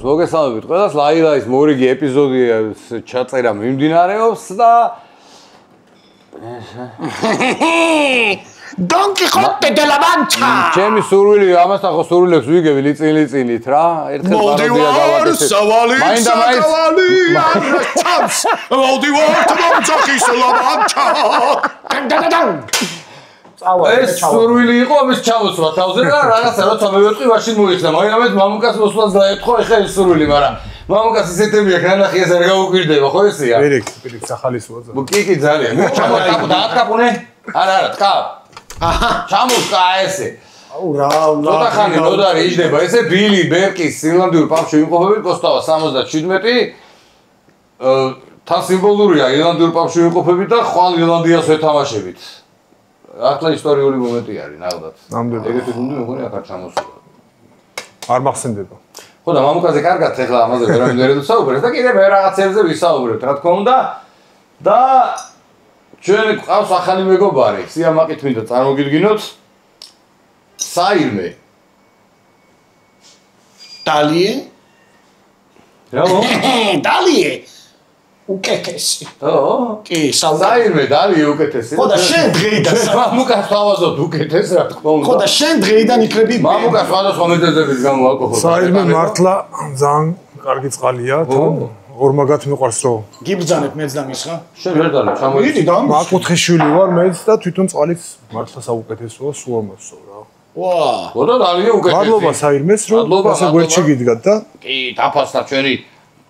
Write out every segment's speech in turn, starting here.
მოგესალმებით ყველას, ლაილაის მორიგი ეპიზოდი ჩაწერა მიმდინარეობს და Don Quixote de la Mancha. ჩემი სურვილი ამასთან ხო სურვილებს ვიგები ლიწინით რა. ერთხელ პაროდია გავაკეთე. მაინდა ჩამს. მოდივარ თამოძახის la Mancha. ეს სურვილი იყო ამის ჩამოსვლა თავზე და რაღაცა როცა მევეტყვი მაშინ მოიხსნა. მაგრამ მამუკას მოსვლას დაეთხოვა ეხლა ეს სურვილი, მაგრამ მამუკას ისეთებია განახი ეს არ გაუკვირდება, ხო ესეა? პირიქ სახალისოა. კი ძალიან. ჩამოთქაპო დაათქაპუნე? არა, თქაპ. აჰა, ჩამოსკა ესე. აუ რა, ცოტა ხანი ნოდარი იჯდება, ესე ბილი ბერკის ირლანდიურ პაპში იმყოფებით კოსტავა 77. თან სიმბოლურია ირლანდიურ პაპში იმყოფებით და ხვალ ირლანდიას ვეთამაშებით. ახლა ისტორიული მომენტი არის, ნახოთ. ნამდვილად. ეგეთი გუნდი მეგონი აქ არ ჩამოსულა. არ მახსენდება. ხო და მამუკაზე კარგად ეხლა ამაზე ვერაფერ საუბრობთ და კიდევ რაღაცებზე ვისაუბრებთ, რა თქმა უნდა. და ჩვენ ყავს ახალი მეგობარი, სიამაყით მინდა წარმოგიდგინოთ. საირმე. Dalie? რა მო? Dalie. უკეთესი. კი, საირმე დალიე უკეთესი. ხო და შენ დღეიდან მამუკას თავაზობ უკეთეს რა თქმა უნდა. ხო და შენ დღეიდან იქნები მამუკას სხვადასხვა მეთოდების გამო ალკოჰოლს. საირმე მართლა ძალიან კარგი წყალია, თან ორმაგად მიყვარს რო. გიბრძანებ მეც და მის ხა? შენ ვერ დალე, ჩამოიდი. მიდი და მაკუთხიშვილი ვარ მეც და თვითონ წყალიც მართლა საუკეთესოა, სულ ამასო რა. ვა! ხო და დალიე უკეთესი. მადლობა საირმეს რომ ასე გვერდში გიდგათ და კი, დაფასდა ჩვენი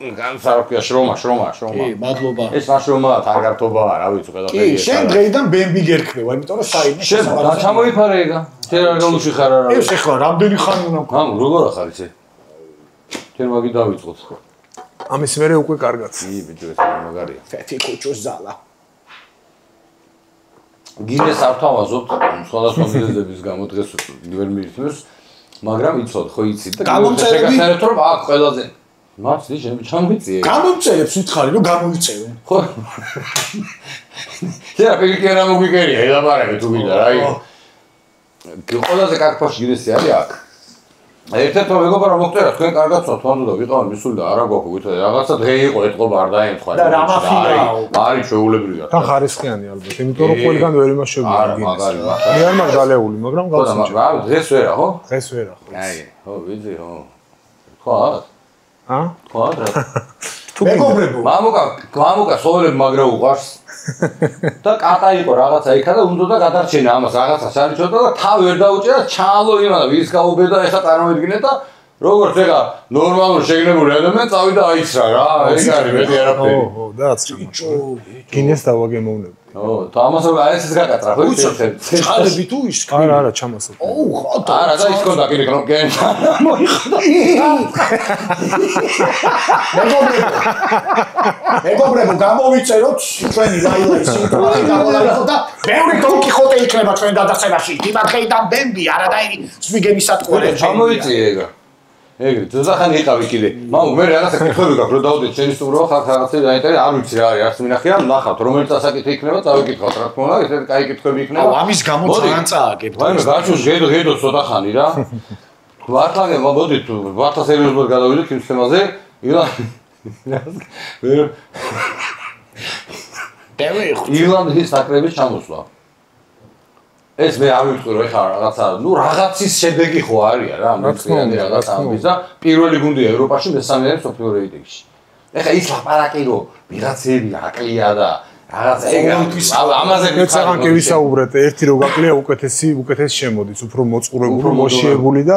განსაკუთრებით შრომა. კი, მადლობა. ეს ნაშრომაა, თარგართობაა, რა ვიცი, ყველაფერი. კი, შენ დღეიდან ბემბი გერქნება, იმიტომ რომ საირმე შენ რა ჩამოიფარე ეგა? შენ რა გალუში ხარ არა? ეს ეხლა რამდენი ხანი უნდა მქონდეს? მამუ, როგორ ახარ ისე? ჩვენ მაგი დავიწყოთ. ამის მერე უკვე კარგად. კი, ბიჭო, ეს მაგარია. ფეთი კუჩოს ზალა. გინეს არ თავაზობთ, სხვადასხვა მიზეზების გამო დღეს ვერ მირთმევს, მაგრამ იცოდ, ხო იცით და შეგახსენებთ რომ აქ ყველაზე მაცი ჩამიწიე. გამომწერებს უთხარი რომ გამოიწევენ. ხო. შეიძლება პირიქით რა მოგვიგერია, ელაპარაკე თუ მინდა რა იყო. ყველაზე კარგი ფაში გინესი არის აქ. ერთ-ერთი მეგობარ მოგწერა თქვენ კარგად ვთქვათ, თვითონ და ვიყავ მისული და არა გვაქვს ვითო რაღაცა დღე იყო ეთყობა არ დაემთხვა. და რა მახინაო. არის შეუულებრივია. თან ხარისხიანი ალბათ, იმიტომ რომ ყველგან ვერ იმაშობია არა, მაგარი. მე არ მაგ დალეული, მაგრამ გავსინჯე. რა, დღეს ვერა, ხო? დღეს ვერა ხო. აი, ხო, ვიცი, ხო. ხო? ხო, რა. მეგობრებო, მამუკა სოლებ მაგრა უყარს. და კატა იყო რაღაცა იქა და უნდა და გადარჩენა ამას რაღაცა შარიჩოდა და თავ ვერ დაუჭერა, ჩაალო იმანა, ვის გაუბედა, ეხა წარმოვიდგინეთ და როგორც ეხა ნორმალურ შეგნებული ადამიანი წავიდა აიცრა რა, ეგ არის მეტი არაფერი. ხო, დააცრა. გინეს დავაგემოვნებ. ო, და ამას ეს გაკაცრა, ხო იცით? ჩხარები თუ ის? არა, ჩამასო. ოუ, ხოდა. არა, და ის კონდა კიდე კნოპკენ. მოიხდა. მეგობრებო, გამოვიწეროთ ჩვენი ლაილაის ინტროი და ბევრი Don Quixote იქნება ჩვენ გადაცემაში. დიმათხეიდან ბემბი, არადაირი ზვიგენი სათქოელი. ჩამოიწიე ეგა. ეგრე, ძახანი იყავი კიდე. მამუ, მე რაღაცა კითხვები გაქვს, რომ დავდეთ შენი სტუმრობა, ხალხ რაღაცა დაინტერესდა, არ ვიცი რა არის, არც მინახია, ნახავთ, რომელი წასაკითხი იქნება, წავიკითხავთ, რა თქმა უნდა, ესეთი კაი კითხვები იქნება. აუ, ამის გამო ძალიან წააგებთ. ვაიმე, გაჩვენე გედო ცოტა ხანი რა. ვარხანე, მოდით, ვართა სერიოზულად გადავიდეთ იმ თემაზე. ირლანდიის ნაკრების ჩამოსვლა. ეს მე არ ვიტყვი რომ ეხლა რაღაცა, ნუ რაღაცის შედეგი ხო არის რა, მეცხრიანი რაღაცა ამის და პირველი გუნდია ევროპაში, მესამე არის მსოფლიო რეიტინგში. ეხლა ის ლაპარაკი რომ ვიღაცები აკლია და რაღაცა ამაზე მე წაღან კი ვისაუბრეთ, ერთი რო გაკლია უკეთესი შემოდის, უფრო მოწყურებული, მოშიებული და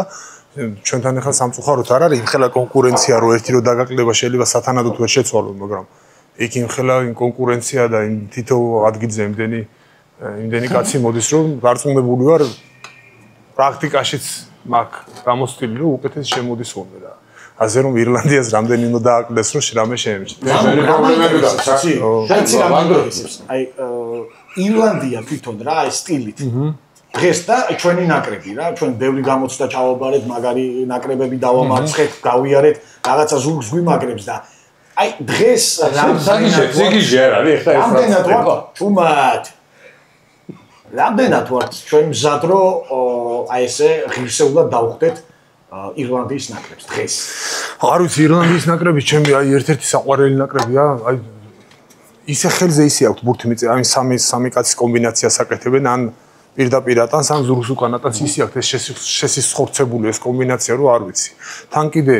ჩვენთან ეხლა სამწუხაროდ არ არის, იმხელა კონკურენცია რო ერთი რო დაგაკლდება შეიძლება სათანადოდ ვერ შეცვალოს, მაგრამ იქ იმხელა კონკურენცია და იმ თითო ადგილზე იმდენი კაცი მოდის რომ გარწმუნებული ვარ პრაქტიკაშიც მაგ გამოსტილი რომ უკეთეს შემოდის ხოლმე და ასე რომ ირლანდიას რამდენი უნდა დააკლდეს რომ რამე შეემჩნია. მე პრობლემები გაქვს. შენცი რა მაგდროიცებს. აი ირლანდია თვითონ რა ეს სტილით. დღეს და ჩვენი ნაკრები რა, ჩვენ ბევრი გამოცდა ჩავაბარეთ, მაგარი ნაკრებები დავამარცხეთ, გავიარეთ, რაღაცა ზურგს გვიმაგრებს და აი დღეს სიგიჟე არ არის ეხლა ეს რამდენად ვარ თუმად რამდენად ვარ ჩვენ მზად რომ აი ესე ღირსეულად დავხვდეთ ირლანდიის ნაკრებს დღეს. არ ვიცი ირლანდიის ნაკრები ჩემი აი ერთ-ერთი საყვარელი ნაკრებია, აი ისე ხელზე ისე აქვს ბურთი მიწე, აი სამი კაცის კომბინაციას აკეთებენ, ან პირდაპირ ატანს, ან ზურგს უკან ატანს, ისე აქვს ეს შესისხორცებული ეს კომბინაცია, რომ არ ვიცი. თან კიდე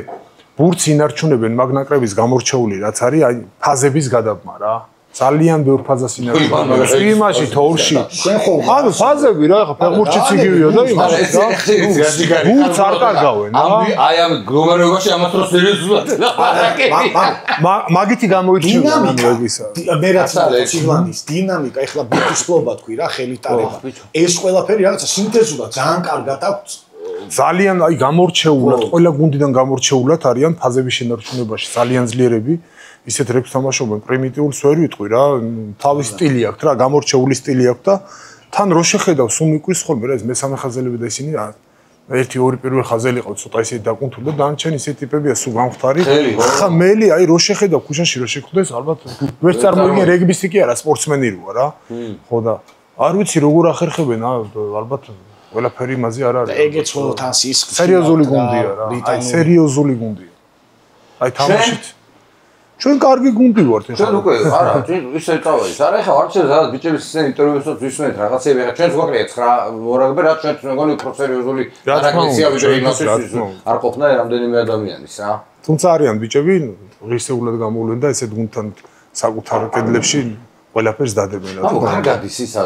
ბურთს ინარჩუნებენ მაგ ნაკრების გამორჩეული რაც არის, აი ფაზების გადაბმა რა. ძალიან ბევრ ფაზას ინარჩუნებენ. იმაში თოვრში. ანუ ფაზები რა, ხა ფეხბურთშიც იგივეა და იმაში რა. ბურთს არ კარგავენ. აი ამ გლომერობაში ამას რო სერიოზულად. მაგითი გამოირჩევა ნოებისა. მე რაც ირლანდიის დინამიკა, ეხლა ბურთის ფლობა თქვი რა, ხელიტარება. ეს ყველაფერი რაღაცა სინთეზურად ძალიან კარგად აქვს. ძალიან აი გამორჩეულად, ყველა გუნდიდან გამორჩეულად არიან ფაზების შენარჩუნებაში, ძალიან ძლიერები. ისეთ რექს თამაშობენ, პრიმიტიულს ვერ ვიტყვი რა, თავის სტილი აქვს რა, გამორჩეული სტილი აქვს და თან რო შეხედავ სულ მიყვის ხოლმე რა, ეს მესამე ხაზელები და ისინი რა, ერთი ორი პირველი ხაზელი ყავთ, ცოტა ისეთი დაკუნთული და დანარჩენი ისეთი ტიპებია სულ გამხდარი. ხა მელი, აი რო შეხედავ ქუჩაში რო შეხვდეს, ალბათ ვერ წარმოვიდგენ რეგბისტი კი არა, სპორტსმენი როა რა. ხო და არ ვიცი როგორ ახერხებენ, ალბათ ყველაფერი იმაზე არ არის. ეგეც ხო თან სისხლი. სერიოზული გუნდია რა, აი სერიოზული გუნდია. აი თამაშით ჩვენ კარგი გუნდი ვართ ეხლა. ჩვენ უკვე არა, ისე წავედი. არა ეხლა არ შეიძლება სადაც ბიჭების ისე ინტერვიუსაც ვისმენთ რაღაცები. ეხლა ჩვენს გვაკლია 9 მორაგბე, რაც ჩვენც მეგონი უფრო სერიოზული არაკრეცია ვიდრე იმასთვის არ ყოფნა რამდენიმე ადამიანის რა. თუმცა არიან ბიჭები, ღირსეულად გამოვლენ და ესეთ გუნდთან საკუთარ კედლებში ყველაფერს დადებენ. კარგად ისა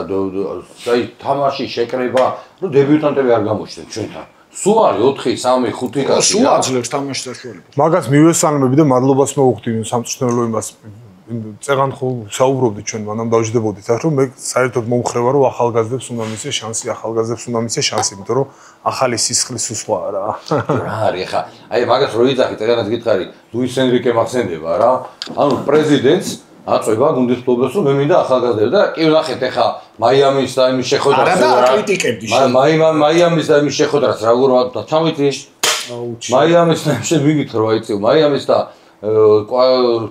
აი თამაში შეკრება, რომ დებიუტანტები არ გამოჩნდნენ ჩვენთან. სულ არის 4, 3, 5 კაცი. სულ აძლევს თამაშის საშუალებას. მაგას მივესალმები და მადლობას მოვუხდი სამწვრთნელო იმას. წეგან ხო საუბრობდით ჩვენ მანამ დავждდებოდით, რომ მე საერთოდ მომხრევა რომ ახალგაზრდებს უნდა მისცეს შანსი, ახალგაზრდებს უნდა მისცეს შანსი, იმიტომ რომ ახალი სისხლის სუსვაა რა. რა არის ხა? აი მაგას რო იძახი, წეგანაც გითხარი, ლუის ენრიკე მახსენდება რა. ანუ პრეზიდენტს აწובה გუნდის ფლობას რომ მე მინდა ახალგაზრდები და კი ვნახეთ ახლა მაიამის და იმის შეხვედრას არა და კრიტიკებდი მაიამის და იმის შეხვედრას როგორ ვარ ჩამიწი მაიამის და შენ ვიგითხრ რა იცი მაიამის და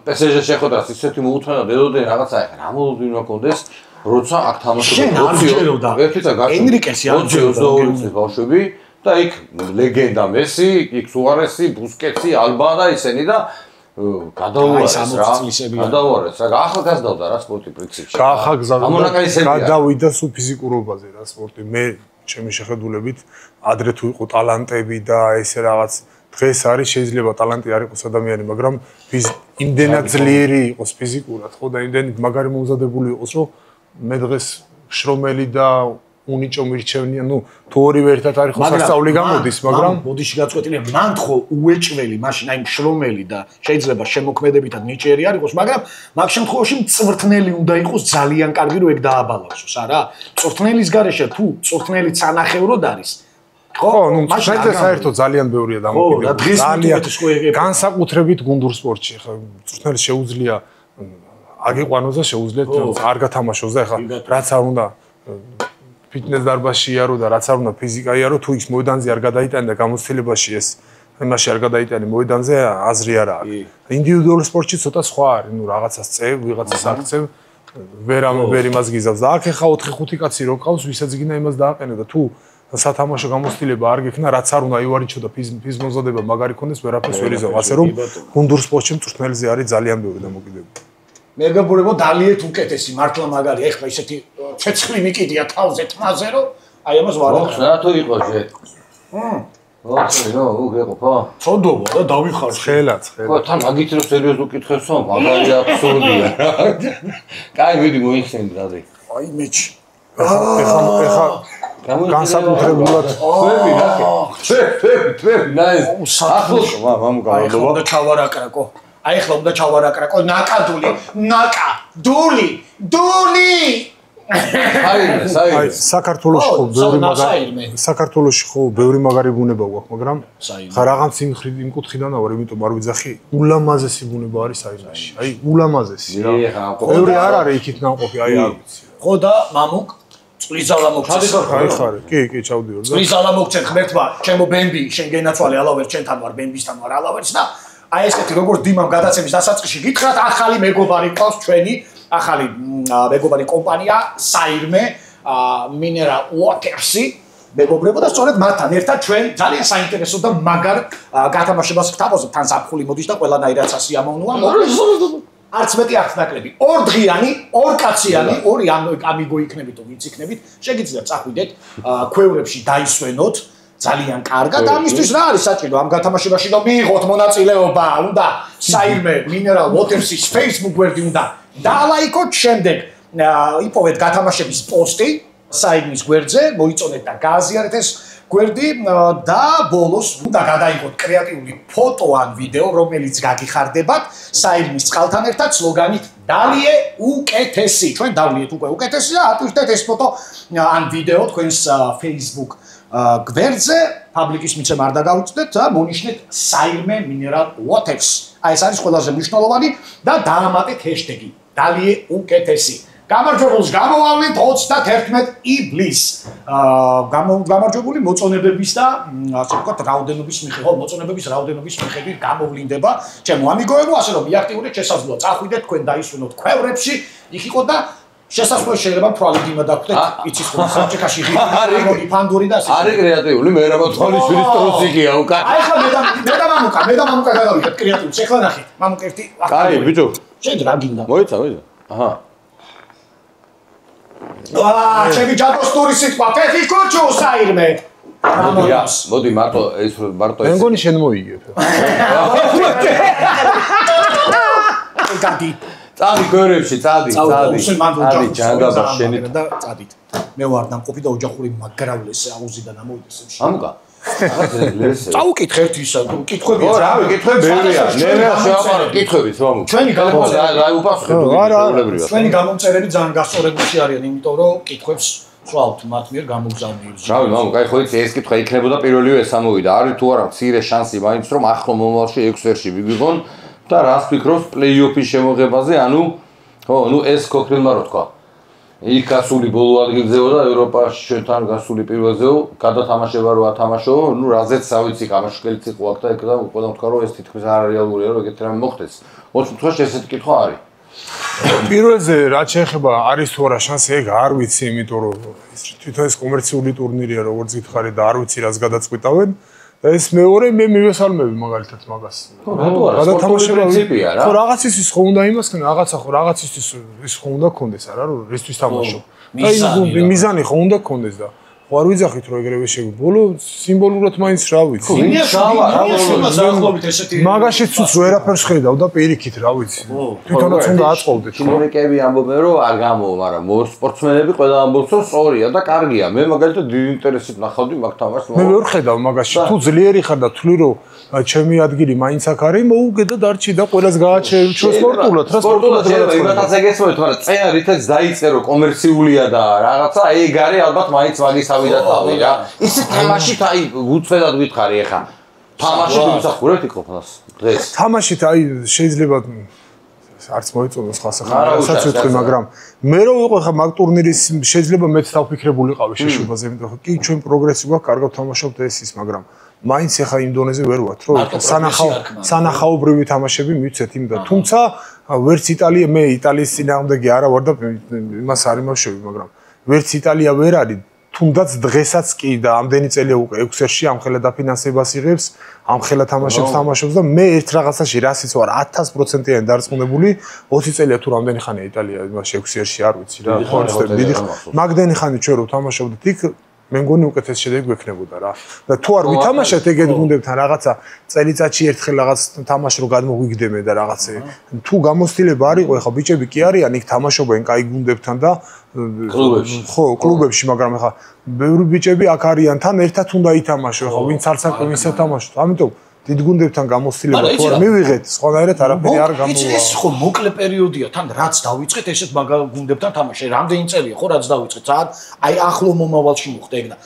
PSG შეხვედრას ისეთი მოუთმენა დედოდენ რაღაცა ახლა რა მოლოდინო კონდეს როცა აქ თამაშობდა ერთი წა გაშო ენრიკესი არ ჯეროდა 22 წლის ბავშვები და იქ ლეგენდა მესი იქ სუარესი ბუსკეტსი ალბა და ისენი და გადაუარეს რა ახალგაზრდავდა რა სპორტი პრინციპში გადავიდა სულ ფიზიკურობაზე რა სპორტი მე ჩემი შეხედულებით ადრე თუ იყო ტალანტები და ესე რაღაც დღეს არის შეიძლება ტალანტი არ იყოს ადამიანი მაგრამ იმდენად ძლიერი იყოს ფიზიკურად ხო და იმდენად მაგარი მომზადებული იყოს რომ მე დღეს შრომელი და უნიჭო მირჩევნია, ნუ თუ ორივე ერთად არის ხო სასწაული გამოდის, მაგრამ ბოდიში გაწყვეტილია, მან ხო უეჭველი, მაშინ აი მშრომელი და შეიძლება შემოქმედებითად ნიჭიერი არ იყოს, მაგრამ მაგ შემთხვევაში მწვრთნელი უნდა იყოს ძალიან კარგი რომ ეგ დააბალანსოს, არა? მწვრთნელის გარეშე თუ მწვრთნელი სანახევროდ არის ხო, ნუ მაშინ საერთოდ ძალიან ბევრია დამოკიდებული. ძალიან განსაკუთრებით გუნდურ სპორტში, ხა მწვრთნელს შეუძლია აგიყვანოს და შეუძლიათ არ გათამაშოს და ხა რაც არ უნდა ფიტნეს დარბაზში იარო და რაც არ უნდა ფიზიკა იარო თუ ის მოედანზე არ გადაიტანე და გამოცდილებაში ეს იმაში არ გადაიტანე მოედანზე აზრი არ აქვს. ინდივიდუალურ სპორტში ცოტა სხვა არის, ნუ რაღაცას წევ, ვიღაცას აქცევ, ვერ იმას გიზავს და აქ ეხა 4-5 კაცი რო ყავს, ვისაც გინდა იმას დააყენე და თუ სათამაშო გამოცდილება არ გექნა, რაც არ უნდა ივარიჩო და ფიზმოზადება მაგარი ქონდეს, ვერაფერს ვერ იზავ, ასე რომ გუნდურ სპორტში მწვრთნელზე არის ძალიან ბევრი დამოკიდებული. მეგობრებო დალიეთ უკეთესი მართლა მაგარი ეხლა ისეთი ცეცხლი მიკიდია თავზე თმაზე რომ აი ამას ვარ აქვს რა თუ იყო ჟე ოცი ნო უგეყოფა წოდობა და დავიხარჯე ხელა ხო თან მაგით რო სერიოზულ კითხევსო მაგარი აბსურდია კაი მიდი მოიხსენდი რაზე აი მეჩ ეხა განსაკუთრებულად ხვები ნახე თვები ნაის ახლოს მამუკავადობა და ჩავარაკრაკო აი ახლა უნდა ჩავარაკრაკო ნაკადული ნაკადული აი საქართველოში ხო ბევრი მაგარი ბუნება გვაქვს მაგრამ ხა რაღაც იმ კუთხიდან ვარ იმიტომ არ ვიძახი ულამაზესი ბუნება არის საიმაში აი ულამაზესი რა ბევრი არ არის იქით ნამყოფი აი არ ვიცი ხო და მამუკ წლიზალა მოგცეს აი ხარი კი ჩავდიო და წლიზალა მოგცეთ ღმერთმა ჩემო ბემბი შენ გენაცვალე ალავერ ჩემთან ვარ ბემბისთან ვარ ალავერს და აი ესეთი როგორც დიმამ გადაცემის დასაწყისში გითხრათ ახალი მეგობარი ყავს ჩვენი ახალი მეგობარი კომპანია საირმე მინერალ უოტერსი მეგობრებო და სწორედ მათთან ერთად ჩვენ ძალიან საინტერესო და მაგარ გათამაშებას ვთავაზობთ, თან საფხული მოდის და ყველანაირად სასიამოვნოა. არც მეტი არც ნაკლები. 2 დღიანი, 2 კაციანი, 2 ამიგო იქნებით თუ ვინც იქნებით, შეგიძლიათ წახვიდეთ ქვევრებში დაისვენოთ. ძალიან კარგად. ამისთვის რა არის საჭირო ამ გათამაშებაში რომ მიიღოთ მონაწილეობა? უნდა საირმე Mineral Waters-ის Facebook გვერდი უნდა დალაიქოთ, შემდეგ იპოვეთ გათამაშების პოსტი საირმის გვერდზე, მოიწონეთ და გააზიარეთ ეს გვერდი და ბოლოს უნდა გადაიღოთ კრეატიული ფოტო ან ვიდეო, რომელიც გაგიხარდებათ საირმის წყალთან ერთად სლოგანით დალიე უკეთესი. ჩვენ დავლიეთ უკვე უკეთესი და ატვირთეთ ეს ფოტო ან ვიდეო თქვენს Facebook გვერდზე, პაბლიკის მიცემა არ დაგავიწყდეთ და მონიშნეთ საირმე Mineral Waters. აი ეს არის ყველაზე მნიშვნელოვანი და დაამატეთ ჰეშტეგი დალიე უკეთესი. გამარჯვებულს გამოვავლით 31 ივლისს. გამარჯვებული მოწონებების და ასე ვთქვათ რაოდენობის მიხედვით, მოწონებების რაოდენობის მიხედვით გამოვლინდება ჩემო ამიგოებო, ასე რომ მიაქტიურეთ შესაძლოა წახვიდეთ თქვენ დაისვენოთ ქვევრებში, იქ იყო და შესაძლოა შეიძლება თვალიდინა დაგვდეთ, იცის ხო საბჭექაში ღირი ფანდური და ასე. არის კრეატიული, მე რა მოთხოვნიშვილის ტრუსიკია უკან. აი ხა მე და მამუკა გადავიდეთ კრეატიულს. ეხლა ნახეთ, მამუკა ერთი. კაი, ბიჭო. შენ რა გინდა? მოიცა. აჰა. ჩემი ჯადოსტური სიტყვა, ფეხი კოჩო საირმე. მოდი მარტო ეს მე მგონი შენ მოიგებ. გადი. წადი გვერებში, წადი. წადი ჯანდაბა შენი და წადით. მე ვარ დამყოფი და ოჯახური მაგრავლეს აუზიდან ამოვიდეს ეს. ამუკა. წაუკითხე ერთი ისა, კითხვებია. ო, რავი, კითხვები ბევრია. მე შევაპარო კითხვებით, რომ ჩვენი გამომწერები აი უპასუხებთ. ჩვენი გამომწერები ძალიან გასწორებულში არიან, იმიტომ რომ კითხვებს ვსვავთ მათ მიერ გამოგზავნილი. რავი, მამუკა, აი ხო იცი ეს კითხვა იქნებოდა პირველივე ეს ამოვიდა. არის თუ არა მცირე შანსი მაინც რომ ახლო მომავალში 6 ერში ვიგვიღონ და რას ფიქრობს პლეი-ოფის შემოღებაზე, ანუ ხო, ნუ ეს ქოქრილმა რო თქვა. იქ გასული ბოლო ადგილზეო და ევროპაში ჩვენთან გასული პირველზეო, გადათამაშება რო ათამაშო, ნუ რაზეც ავიცი, გამაშკელიც იყო აქ და ეგ და ყველა თქვა რომ ეს თითქმის არარეალურია რომ ეგეთი რამე მოხდეს. 20 თვეში ესეთი კითხვა არის. პირველზე რაც შეეხება არის თუ არა შანსი, ეგ არ ვიცი, იმიტომ რომ თვითონ ეს კომერციული ტურნირია, როგორც გითხარი და არ ვიცი რას გადაწყვიტავენ. და ეს მეორე მე მივესალმები მაგალითად მაგას. გადათამაშება პრინციპია რა. ხო რაღაცისთვის ხო უნდა იმას ქნა, რაღაცა ხო რაღაცისთვის ის ხო უნდა გქონდეს არა რომ რისთვის თამაშობ. და მიზანი ხო უნდა გქონდეს და ხო არ ვიძახით რომ ეგრევე შეგვი. ბოლო სიმბოლურად მაინც რა ვიცი. მაგაშიც უც ვერაფერს ხედავ და პირიქით რა ვიცი. თვითონაც უნდა აწყობდეთ. ჩინურიკები ამბობენ რომ არ გამოვა, მაგრამ სპორტსმენები ყველა ამბობს რომ სწორია და კარგია. მე მაგალითად დიდი ინტერესით ნახავდი მაგ თამაშს. მე ვერ ხედავ მაგაში. თუ ძლიერი ხარ და თვლი რომ ჩემი ადგილი მაინც აქ არის, მოუგე და დარჩი და ყველას გააჩერჩო სპორტულად, რა სპორტულად შეიძლება იმათაც ეგეცმოთ, მაგრამ წენა რითაც დაიწერო კომერციულია და რაღაცა ეგ არის ალბათ მაინც მაგისავი და თავი რა. ისე თამაშით აი უცვლელად გითხარი ახლა. თამაშით იმსახურებთ იყოფნას დღეს. თამაშით აი შეიძლება არც მოიწონოს ხალხსაც ვიტყვი, მაგრამ მე რო ვიყო ხა მაგ ტურნირის შეიძლება მეც დავფიქრებულიყავი შეშუბაზე, იმიტომ რომ კი ჩვენ პროგრესი გვაქვს, კარგად თამაშობთ ეს ის, მაგრამ მაინც ახლა იმ დონეზე ვერ ვართ, რომ სანახაობრივი თამაშები მივცეთ იმდა. თუმცა ვერც იტალია, მე იტალიის წინააღმდეგი არა ვარ და იმას არ იმავშევი, მაგრამ ვერც იტალია ვერ არის. თუნდაც დღესაც კი და ამდენი წელია უკვე 6 ერში ამხელა დაფინანსებას იღებს, ამხელა თამაშობს და მე ერთ რაღაცაში რასიც ვარ 1000%-იანი დარწმუნებული, 20 წელია თუ რამდენი ხანია იტალია იმაში 6 ერში არ ვიცი რა, ხონსტები დიდი მაგდენი ხანი ჩვენ რო თამაშობდით იქ მე მგონი უკეთეს შედეგი გვექნებოდა რა. და თუ არ ვითამაშეთ ეგეთ გუნდებთან რაღაცა წელიწადში ერთხელ რაღაც თამაში რო გადმოგვიგდემე და რაღაცე თუ გამოცდილება არ იყო, ეხა ბიჭები კი არიან იქ თამაშობენ კაი გუნდებთან და კლუბებში. ხო, კლუბებში, მაგრამ ეხა ბევრი ბიჭები აქ არიან თან ერთად უნდა ითამაშო, ეხა ვინც არც აქ ვინც ათამაშოთ. ამიტომ დიდ გუნდებთან გამოცდილება თუ არ მივიღეთ, სხვანაირად არაფერი არ გამოვა. ეს ხო მოკლე პერიოდია, თან რაც დავიწყეთ ესეთ მაგალ გუნდებთან თამაში. რამდენი წელია ხო რაც დავიწყეთ? ძალიან აი ახლო მომავალში მოხდა ეგ და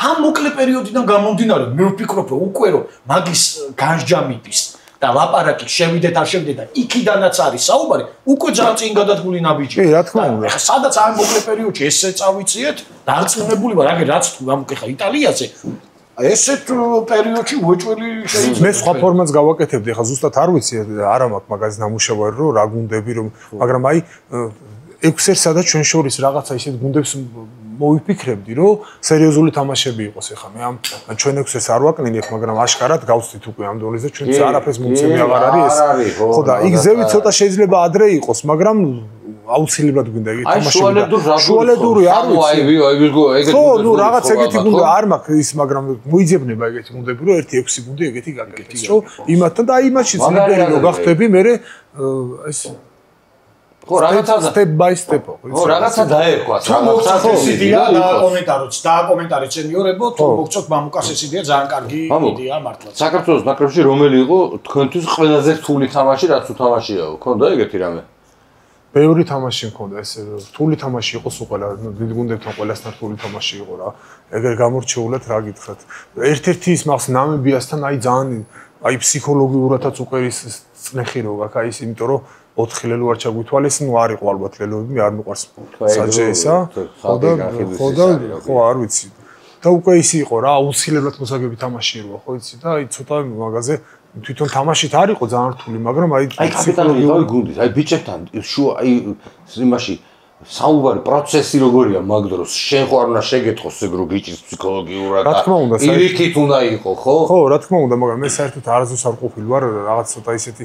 ამ მოკლე პერიოდიდან გამომდინარე, მე ვფიქრობ რომ უკვე რომ მაგის განსჯამიტის და ლაპარაკი შევიდეთ არ შევიდეთ და იქიდანაც არის საუბარი, უკვე ძალიან წინ გადადგული ნაბიჯია. კი, რა თქმა უნდა. ხა სადაც ამ მოკლე პერიოდში ესე წავიციეთ, დარწმუნებული ვარ, აგერ რაც თუ გამოკეხა იტალიაზე ესეთ პერიოდში უეჭველი შეიძლება. მე სხვა ფორმატს გავაკეთებდი, ხა ზუსტად არ ვიცი, არა მაქვს მაგაზე ნამუშევარი, რომ რა გუნდები რომ, მაგრამ აი 6 ერთსა და ჩვენ შორის რაღაცა ისეთ გუნდებს მოვიფიქრებდი, რომ სერიოზული თამაშები იყოს ეხლა. მე ამ ჩვენ ექვსეს არ ვაკნინებ, მაგრამ აშკარად გავცდით უკვე ამ დონეზე, ჩვენც არაფერს მომცემი აღარ არის ეს. ხო და იგზები ცოტა შეიძლება ადრე იყოს, მაგრამ აუცილებლად გვინდა იგი თამაშები. შუალედური არ ვიცი. ხო, ნუ რაღაც ეგეთი გუნდი არ მაქვს ის, მაგრამ მოიძებნება ეგეთი გუნდები, რომ 1-6 გუნდი ეგეთი გაკეთდეს, რომ იმათთან და აი იმათშიც ლიდერი რო გახდები, მე ეს ხო, რაღაცა step by step. ხო, რაღაცა დაერქვა. რაღაცა ისიდია და კომენტარიც სენიორებო, თუ მოგწოთ მამუკას ეს იდეა ძალიან კარგი იდეა მართლაც. საქართველოს ნაკრებში რომელი იყო თქვენთვის ყველაზე რთული თამაში, რაც უთამაშიაო? ქონდა ეგეთი რამე? ბევრი თამაში მქონდა, ესე რთული თამაში იყო სულ ყველა, დიდ გუნდებთან ყველასთან რთული თამაში იყო რა. ეგერ გამორჩეულად რა გითხრათ. ერთ-ერთი ის მახს ნამიბიასთან აი ძალიან აი ფსიქოლოგიურადაც უკვე ის წნეხი რო გაქვს, აი ის იმიტომ რომ 4 ლელო არ ჩაგვითვალეს, ნუ არ იყო ალბათ ლელოები, მე არ მიყვარს საჯეისა. ხო, არ ვიცი. და უკვე ის იყო რა, აუცილებლად მოსაგები თამაში იყო, ხო იცი და აი ცოტა მაგაზე თვითონ თამაშით არ იყო ძალიან რთული, მაგრამ აი კაპიტანი იყავი გუნდის, აი ბიჭებთან შუა აი იმაში საუბარი პროცესი როგორია მაგ დროს, შენ ხო არ უნდა შეგეთხოს ეგ რო გიჭირს ფსიქოლოგიურად და ირიქით უნდა იყო, ხო? ხო, რა თქმა უნდა, მაგრამ მე საერთოდ არასდროს არ ყოფილი ვარ, რაღაც ცოტა ისეთი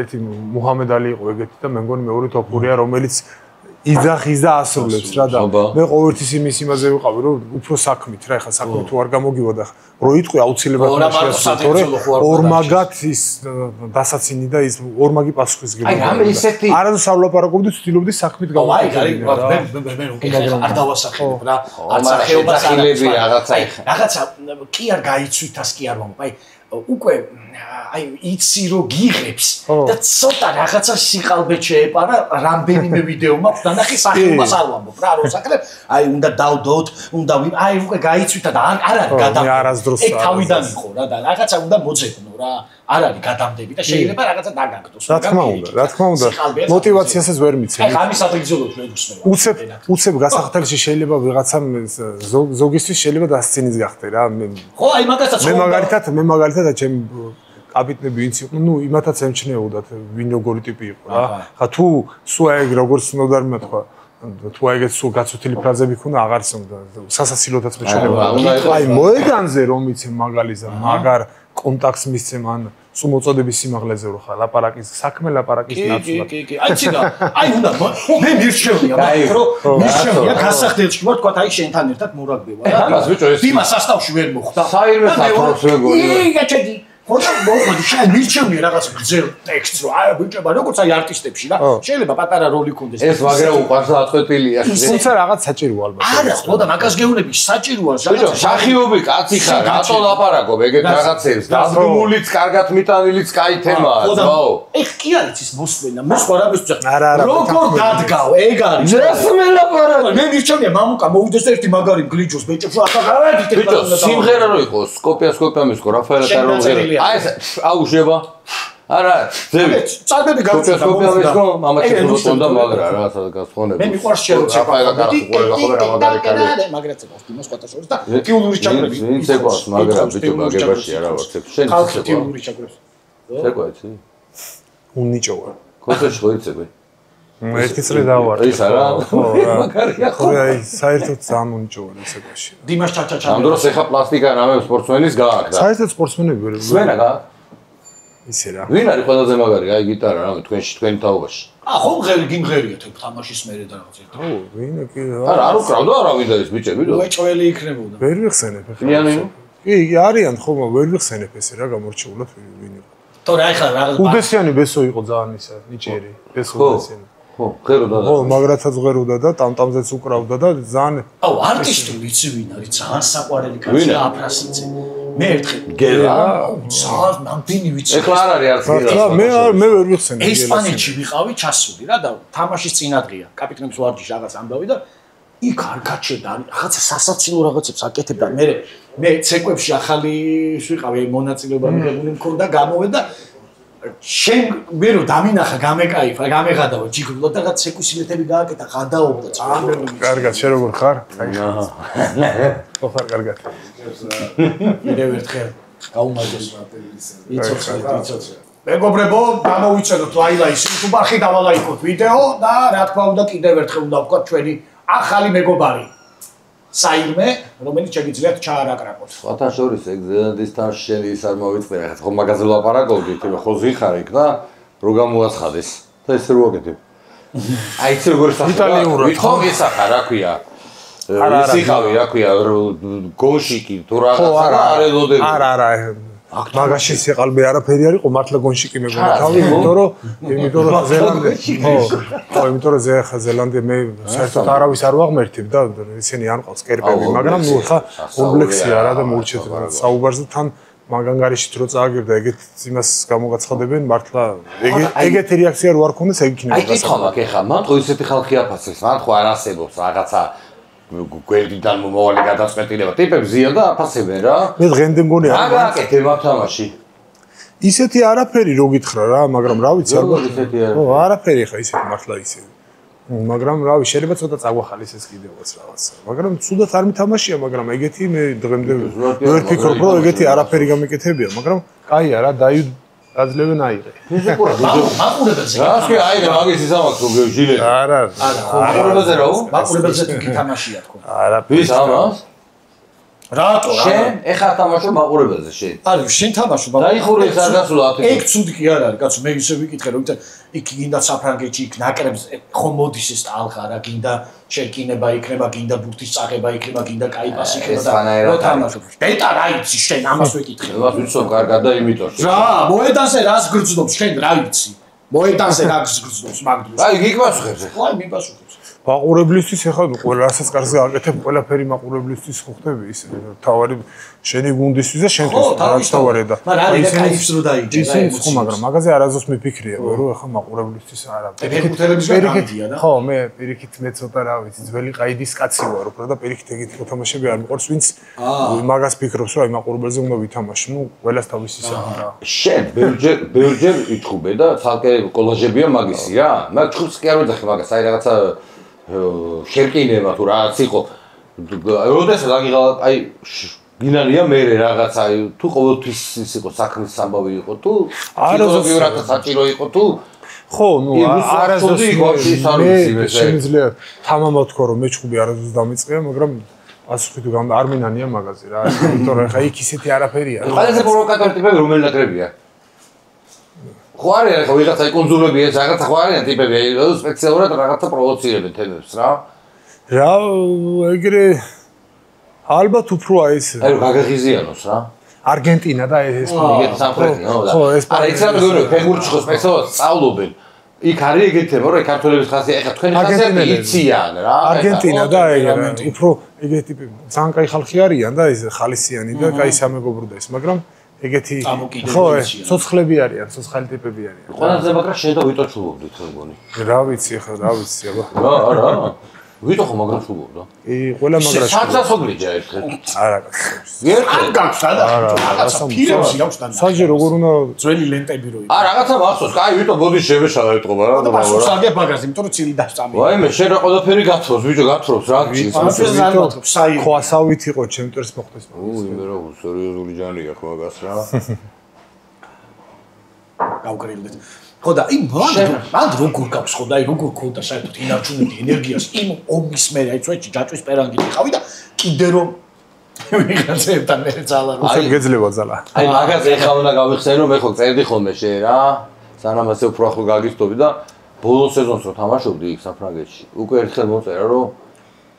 ერთი მუჰამედ ალი იყო ეგეთი და მე მგონი მეორე თოფურია, რომელიც იძახის და ასრულებს რა და მე ყოველთვის იმაზე ვიყავი რომ უფრო საქმით რა ეხა საქმე თუ არ გამოგივოდა რო იტყვი აუცილებლად შეასრულო ორმაგად ის დასაცინი და ის ორმაგი პასუხისგებელი აი რამე ისეთი არასდროს არ ვლაპარაკობდი ცდილობდი საქმით გამოვიყენო მე არ დავასახელებ რა არც ახეობას რაღაცა კი არ გაიცვითას კი არ მომყ აი უკვე აი იცი რომ გიღებს და ცოტა რაღაცა სიყალბე შეეპარა რამდენიმე ვიდეო მაქვს და ნახე სახეობას არ ვამბობ რა რო საკრებ აი უნდა დავდოთ უნდა აი უკვე გაიცვითა და არ არის გადამდები ეგ თავიდან იყო რა და რაღაცა უნდა მოძებნო რა არ არის გადამდები და შეიძლება რაღაცა დაგაგდოს რა თქმა უნდა მოტივაციასაც ვერ მიცემ აი ამის ადგილზეულობ მეგუსმევა უცებ გასახდელში შეიძლება ვიღაცამ ზოგისთვის შეიძლება დასცინიც გახდე რა ხო აი მაგასაც მე მაგალითად ჩემ კაპიტნები ვინც იყვნენ, ნუ იმათაც ემჩნეოდათ, ვინ როგორი ტიპი იყო რა. ხა თუ სულ ეგ როგორც უნდა მეთქვა, თუ ეგეც სულ გაცვეთილი ფრაზები ქონა, აღარც უნდა სასაცილოთაც მეჩვენება. აი მოედანზე რომ იცი მაგალიზა, მაგარ კონტაქტს მისცემ ან სულ მოწოდების სიმაღლეზე რო ხარ, ლაპარაკის, საქმე ლაპარაკის ნაცვლად. კი. აი ციგა, აი უნდა მე მირჩევნია, მაგრამ მირჩევნია გასახდელში ვარ, თქვა აი შენთან ერთად მორაგდება რა. მას ბიჭო ეს დიმა სასტავში ვერ მოხვდა. საერთოდ საფროს მეგონი. იაჩედი ხოდა მოდი შენ მირჩევნია რაღაც გრძელ ტექსტს რომ აი ბიჭება როგორც აი არტისტებში რა შეიძლება პატარა როლი ქონდეს ეს მაგრამ უყვარს აწყვეტილია თუმცა რაღაც საჭიროა ალბათ არა ხოდა მაგას გეუბნები საჭიროა ბიჭო შახიობი კაცი ხარ რატო ლაპარაკობ ეგეთ რაღაცებს დადგმულიც კარგად მიტანილიც კაი თემაა ხო ეგ კი არის ის მოსმენა მე სხვა რამეს ვწახ როგორ დადგავ ეგ არის რას მე ლაპარაკობ მე მირჩევნია მამუკა მოვიდეს ერთი მაგარი გლიჯოს ბიჭებს ახლა გავაკეთე ბიჭო სიმღერა რო იყოს სკოპია მისკო რაფაელა კაროზე აი ეს აუშება არა ძები წადები გავწევ მამაჩი გონდა მაგრა რაღაცა გასხონები მე მიყვარს შეროცა მაგრაც ეკავს დიმოს ყატაშორის და კიულური ჩაკრები ვინც ეკავს მაგრა ბიჭო მაგებაში არა ვარ შენ კიულური ჩაკრებს შეკვეცი უნიჭო ვარ კოთეში ხო იცები ერთი წელი დავარ ის არა მაგარია ხო აი საერთოდ ძალიან უნიჭო ვარ იცებაში დიმას ჩაჩაჩა ამ დროს ეხა პლასტიკა რამე სპორტსმენის გააკდა საერთოდ სპორტსმენები ვერ ვენა გააკ ისე რა ვინ არის ყველაზე მაგარი აი გიტარა რამე თქვენი თაობაში ხო გიმღერია თუ თამაშის მერე და რაღაც ერთ ხო ვინ კი არა არ უკრავდა არავინ და ეს ბიჭები და უეჭველი იქნებოდა ვერ ვიხსენებ ხლიანი კი არიან ხო ვერ ვიხსენებ ესე რა გამორჩეულად ვინ იყო თორე აი ხა რაღაც უდესიანი ბესო იყო ძალიან ისა ნიჭიერი ბესო უდესიანი ხო ღეროდა და ხო მაგრაცაც ღეროდა და ტამტამზეც უკრავდა და ძალიან აუ არტისტული იცი ვინ არის ძალიან საყვარელი კაცი აფრასიძე მე ერთხელ გელა ძალიან ნამდვილი ვიცი ეხლა არ არის არც გელა მე ვერ ვიხსენე ესპანეთში ვიყავი ჩასული რა და თამაშის წინადღია კაპიტნის ვარჯიში რაღაც ამბავი და იქ არ გაჩერდა რაღაცა სასაცილო რაღაცებს აკეთებდა მე ცეკვებში ახალი ვიყავი მონაწილეობა მიღებული მქონდა გამოვედა შენ მე რო დამინახა გამეკაიფა გამეღადაო ჯიგრულად და რაღაც ცეკვისილეთები გააკეთა გადაობდა ძალიან ბევრი კარგად შენ როგორ ხარ ხო ხარ კარგად კიდევ ერთხელ გაუმარჯოს იცოცხლე მეგობრებო გამოვიცადოთ ლაილაის YouTube-ში დავალაიქოთ ვიდეო და რა თქმა უნდა კიდევ ერთხელ უნდა ვთქვათ ჩვენი ახალი მეგობარი საირმე, რომელიც შეგიძლიათ ჩაარაკრაკოთ. სხვათა შორის ეგ ზელანდიისთან შენი ის არ მოვიწყდება, ხო მაგაზე ვლაპარაკობდით, ხო ზიხარ იქ და რო გამოაცხადეს და ესე რო აკეთებ. აი ეს როგორ სახება? იტალიურად ხო ისახა, რა ქვია? ისიხავი, რა ქვია, გონშიკი თუ რაღაცა და არ ელოდები. არა. მაგაში სიყალბე არაფერი არ იყო, მართლა გონშიკი მეგონა თავი, იმიტომ რომ ზელანდია. ხო, იმიტომ რომ ზელანდია მე საერთოდ არავის არ ვაღმერთებ და ისინი არ მყავს კერპები, მაგრამ ნუ ხა კომპლექსია რა და მოვჩეთ საუბარზე თან მაგანგარიშით რო წააგებდა ეგეთ იმას გამოგაცხადებენ მართლა ეგეთი რეაქცია რო არ ქონდეს ეგ იქნება. აი კითხვა მაქვს ეხლა, მან ხო ისეთი ხალხი აფასებს, მან ხო არ არსებობს რაღაცა გვერდიდან მომავალი გადაწყვეტილება ტიპებს ზიან და აფასებენ რა. მე დღემდე მგონი რა გააკეთებ ამ თამაში? ისეთი არაფერი რო გითხრა რა, მაგრამ რა ვიცი ალბათ. ხო, არაფერი ხა ისეთი მართლა ისე. მაგრამ რა ვიცი, შეიძლება ცოტა წაგვახალის ეს კიდევაც რაღაცა. მაგრამ ცუდად არ მითამაშია, მაგრამ ეგეთი მე დღემდე ვერ ვფიქრობ, რომ ეგეთი არაფერი გამეკეთებია, მაგრამ კაია რა, დაძლევენ აიღე. მაყურებელზე. რა თქვი, აიღე მაგის ისამაქვს რომ ჟილეტი. არა. მაყურებელზე რა? მაყურებელზე თქი თამაშია თქო. არა. ვის ამას? რატო რა? შენ ეხლა თამაშობ მაყურებელზე შენ. არა, შენ თამაშობ. დაიხურე ეს არ გასულა 10. ეგ ცუდი კი არ არის, კაცო, მე ისე ვიკითხე, რომ იქ გინდა საფრანგეთში იქ ნაკრებს ხომ მოდის ეს ალღა რა, გინდა შეკინება იქნება, გინდა ბურთის წაღება იქნება, გინდა კაი პასი იქნება და რო თამაშობ. ბეტა რა იცი შენ ამას ვიკითხე. მე ვიცნობ კარგად და იმიტომ. რა, მოედანზე რას გრძნობს შენ რა იცი? მოედანზე რას გრძნობს მაგ დროს? აი გიგმასუხებს ეხლა. აი მიპასუხებს. მაყურებლისთვის ეხლა ყველა რასაც კარგზე აკეთებ, ყველაფერი მაყურებლისთვის ხო ხდები ისე. თავარი შენი გუნდისთვის და შენთვის რაც თავარი და. მაგრამ არის კაიფს რო დაიჭირე. ისინი ხო, მაგრამ მაგაზე არაზოს მიფიქრია, რომ ეხლა მაყურებლისთვის არა. ფეხბურთელებისგან გამიდია და. ხო, მე პირიქით მე ცოტა რა ვიცი, ძველი ყაიდის კაცი ვარ, უფრო და პირიქით ეგეთი მოთამაშები არ მიყვარს, ვინც მაგას ფიქრობს, რომ აი მაყურებელზე უნდა ვითამაშო. ნუ ყველას თავისი საქმე რა. შენ ბევრჯერ იტყუბე და თალკე კოლაჟებია მაგისი რა. მაგ ჩხუბს კი არ ვეძახი მაგას, აი რაღაცა შერკინება თუ რაც იყო. როდესაც აი გინანია მე რაღაცა თუ ყოველთვის ის იყო საქმის ამბავი იყო თუ ფსიქოლოგიურად საჭირო იყო თუ ხო, ნუ არასდროს შემიძლია თამამად თქო რომ მე ჩხუბი არასდროს დამიწყია, მაგრამ პასუხი თუ არ მინანია მაგაზე რა. იმიტომ რომ ხა იქ ისეთი არაფერია. ყველაზე პროვოკატორი ტიპები რომელი ნაკრებია? ხო არის ხო ვიღაცა კონსულები ეს რაღაცა ხო არიან ტიპები სპეციალურად რაღაცა პროვოცირებენ თემებს რა. რა ეგრე ალბათ უფრო აი ეს აი გაგაღიზიანოს რა. არგენტინა და ესპანეთი სამხრეთი ხო და არა ეს რა მეგონა ფეხბურთში ხო სპეციალურად სწავლობენ. იქ არის ეგეთი თემა რომ ქართველების ხასი ეხა თქვენი ხასიათი იციან რა. არგენტინა და უფრო ეგეთი ტიპები ძალიან კაი ხალხი არიან და ეს ხალისიანი და კაი სამეგობრო და ეს, მაგრამ ეგეთი ხო ცოცხლები არიან, ცოცხალი ტიპები არიან. ყველაზე მაგრა შენ და ვიტო ჩულობდით მეგონი. რა ვიცი ახლა, რა ვიცი აბა. რა. ვიტო ხო მაგრა ჩულობდა? ყველა მაგრა ჩულობდა. საცასოგლიჯა ერთხელ. არა კაცო. არ გაქვს და რაღაცა ფილმში აქვს და. საჯი როგორ უნდა ძველი ლენტები რო იყო. რაღაცა მახსოვს, კაი ვიტო ბოდი შევეშალა ეთყობა რა და მაგრამ სარგე ბაგაზი, იმიტომ რომ ცილი დასწამი. ვაიმე, შენ რა ყველაფერი გათრობს, ბიჭო, გათრობს რა გჭირს. ხო ასავით იყო ჩემტერს მოხდეს. მე რა სერიოზული ჯანი აქვს მაგას რა. გავკრილდეთ. ხო და იმ მან როგორ გაქვს ხო და აი როგორ ქონდა საერთოდ ინარჩუნებდი ენერგიას იმ ომის მერე აი წვეთში ჯაჭვის პერანგი ხავი და კიდე რომ ვიღაცებთან მე ძალა რუსები გეძლევა ძალა. აი მაგაზე ეხლა უნდა გავიხსენო მე ხო წერდი ხოლმე შე რა. სანამ ასე უფრო ახლო გაგისტობი და ბოლო სეზონს რო თამაშობდი იქ საფრანგეთში. უკვე ერთხელ მოწერა რომ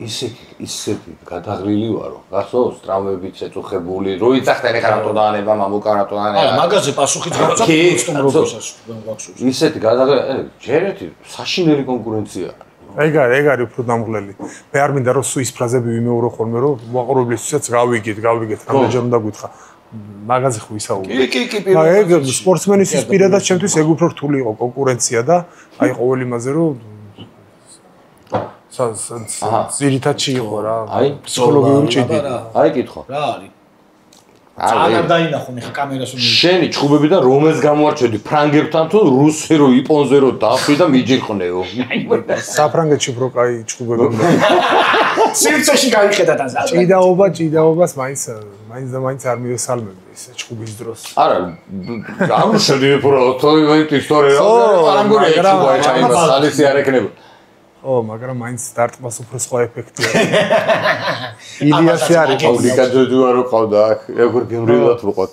ისეთი გადაღლილი ვარო. გასწორს ტრამვებით შეწუხებული, რო იცახდნენ ეხლა რატო დაანება, მამუკა რატო დაანება. არა, მაგაზე პასუხიც გაქვს სტუმრობისას გახსოვს. ისეთი გადაღლილი, ჯერეთი საშინელი კონკურენცია. ეგ არის უფრო დამღლელი. მე არ მინდა რომ ის ფრაზები ვიმეორო ხოლმე რომ მაყურებლისთვისაც გავიგეთ, რამდენჯერ უნდა გითხრა. მაგაზე ხო ვისაუბრე. კი. ეგ სპორტსმენისთვის პირადად ჩემთვის ეგ უფრო რთული იყო კონკურენცია და აი ყოველ იმაზე რომ ძირითადში იყო რა. აი ფსიქოლოგიური ჭიდი. აი კითხვა. რა არის? აღარ დაინახონ ხა კამერას უნდა. შენი ჩხუბებიდან რომელს გამოარჩევდი ფრანგებთან თუ რუსი რო იპონზე რო დაფრი და მიჯიხნეო. საფრანგეთში უფრო კაი ჩხუბები უნდა. სივრცეში გაიხედა და ჭიდაობას მაინც არ მივესალმები ეს ჩხუბის დროს. არა, ამუშავდი უფრო თოიმენტ ისტორია რა. არ ამგონია ჩხუბა ჩაიმას ალისი არ ეკნება. ო, მაგრამ მაინც დარტყმას უფრო სხვა ეფექტია. ილიასი არის ოპლიკაციო რო ყავდა აქ, როგორ გემრიელად ვიყოთ.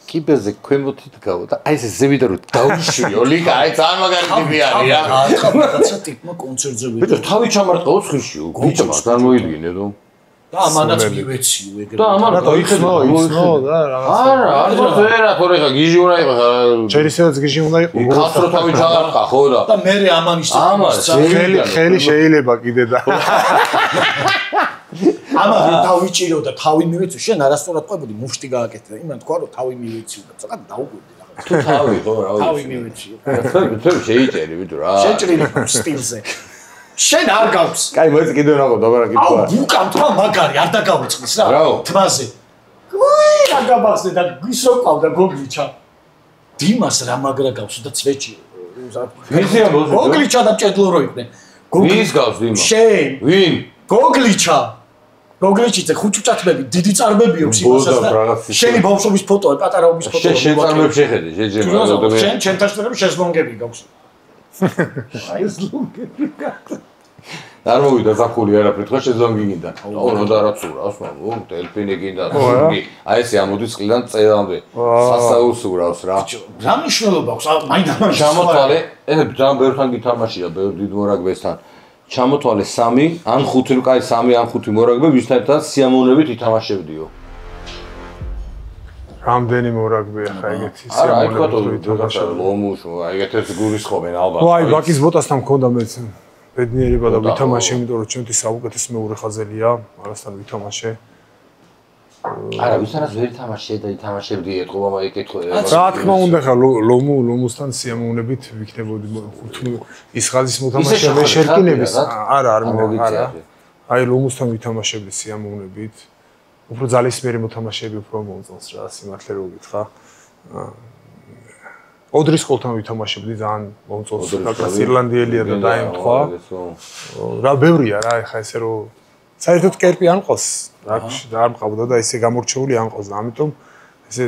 კიბეზე ქვემოთით გავა და აი ეს ზევიდა რო დაუშვიო, ლიკა, აი ძალიან მაგარი ტიპი არის რა. რაღაცა ტიპმა კონცერტზე ვიდეო. ბიჭო, თავი ჩამარტყა უცხრში, ბიჭმა წარმოიდგინე რომ და ამანაც მივეციო ეგრე. და ამან იცნო და რაღაც. არა, არა, ხო რა, გიჟი უნდა იყოს. ჯერისედაც გიჟი უნდა იყოს. კასტრო თავი ჩაარტყა, ხო და. და მე ამანის ხელი შეიძლება კიდე და. ამაზე დავიჭირო და თავი მივეციო, შენ არასწორად ყვებოდი, მუშტი გააკეთე და იმან თქვა რომ თავი მივეციო და ცოტა დაუგვირდი რაღაც. თუ თავი ხო რა ვიცი. თავი მივეციო. თუ შეიჭერი ვიდო რა. შეჭრილი სტილზე. შენ არ გაქვს. კაი, მოიწყე კიდევ რა ყო, დაბარა კითხვა. აუ, უკან თქვა მაგარი, არ დაგავიწყდეს რა. თმაზე. უი, რა გაბახსე და ისო ყავდა გოგლიჩა. დიმას რა მაგრა გავს და ცვეჭი. ვიზია ბოზო. გოგლიჩა და ჭედლო რო იყვნენ. ვის გავს დიმა? შენ. ვინ? გოგლიჩა. გოგლიჩიце ხუჭუჭათბები, დიდი წარბები აქვს იმასაც და შენი ბავშვობის ფოტოა, პატარაობის ფოტოა. შენ წარბებს შეხედე, შეჯერა. შენ თაშტები შეზლონგები გაქვს. აი ეს ლონგები გაქვს. არ მოვიდა ზახული არაფერი, თქვა შეზლონგი გინდა. ო, და რა ცურავს, მო, დელფინი გინდა. აი ესე ამოდის ყლიდან წელამდე. სასაუს ურავს რა. რა მნიშვნელობა აქვს? მაინც ჩამოთვალე, ძალიან ბევრთან გითამაშია, ბევრ დიდ მორაგბესთან. ჩამოთვალე 3 ან 5, კაი 3 ან 5 მორაგბე ვისთანაც სიამოვნებით ითამაშებდიო. რამდენი მორაგბეა ხა ეგეთი სიამოვნებით ითამაშა ლომუშ, ეგეთებს გულისხმობენ ალბათ. ვაი, ბაკის ბოტასთან მქონდა მეც ბედნიერება და ვითამაშე, იმიტომ რომ ჩემთვის საუკეთესო მეურე ხაზელია, არასთან ვითამაშე. არა, ვისთანაც ვერ ითამაშე და ითამაშებდი ეთყობა მაიკეთო. რა თქმა უნდა ხა ლომუსთან სიამოვნებით ვიქნებოდი ის ხაზის მოთამაშე მე შერკინების არა არ მოგიწია. აი ლომუსთან ვითამაშებდი სიამოვნებით. უფრო ძალისმიერი მოთამაშეები უფრო მომწონს რა სიმართლე რო გითხრა. ოდრის ყოლთან ვითამაშებდი ძალიან მომწონს რა ირლანდიელია და დაემთხვა. რა ბევრია რა ხა ესე რო საერთოდ კერპი არ მყავს რა არ მყავდა და ესე გამორჩეული არ მყავს და ამიტომ ესე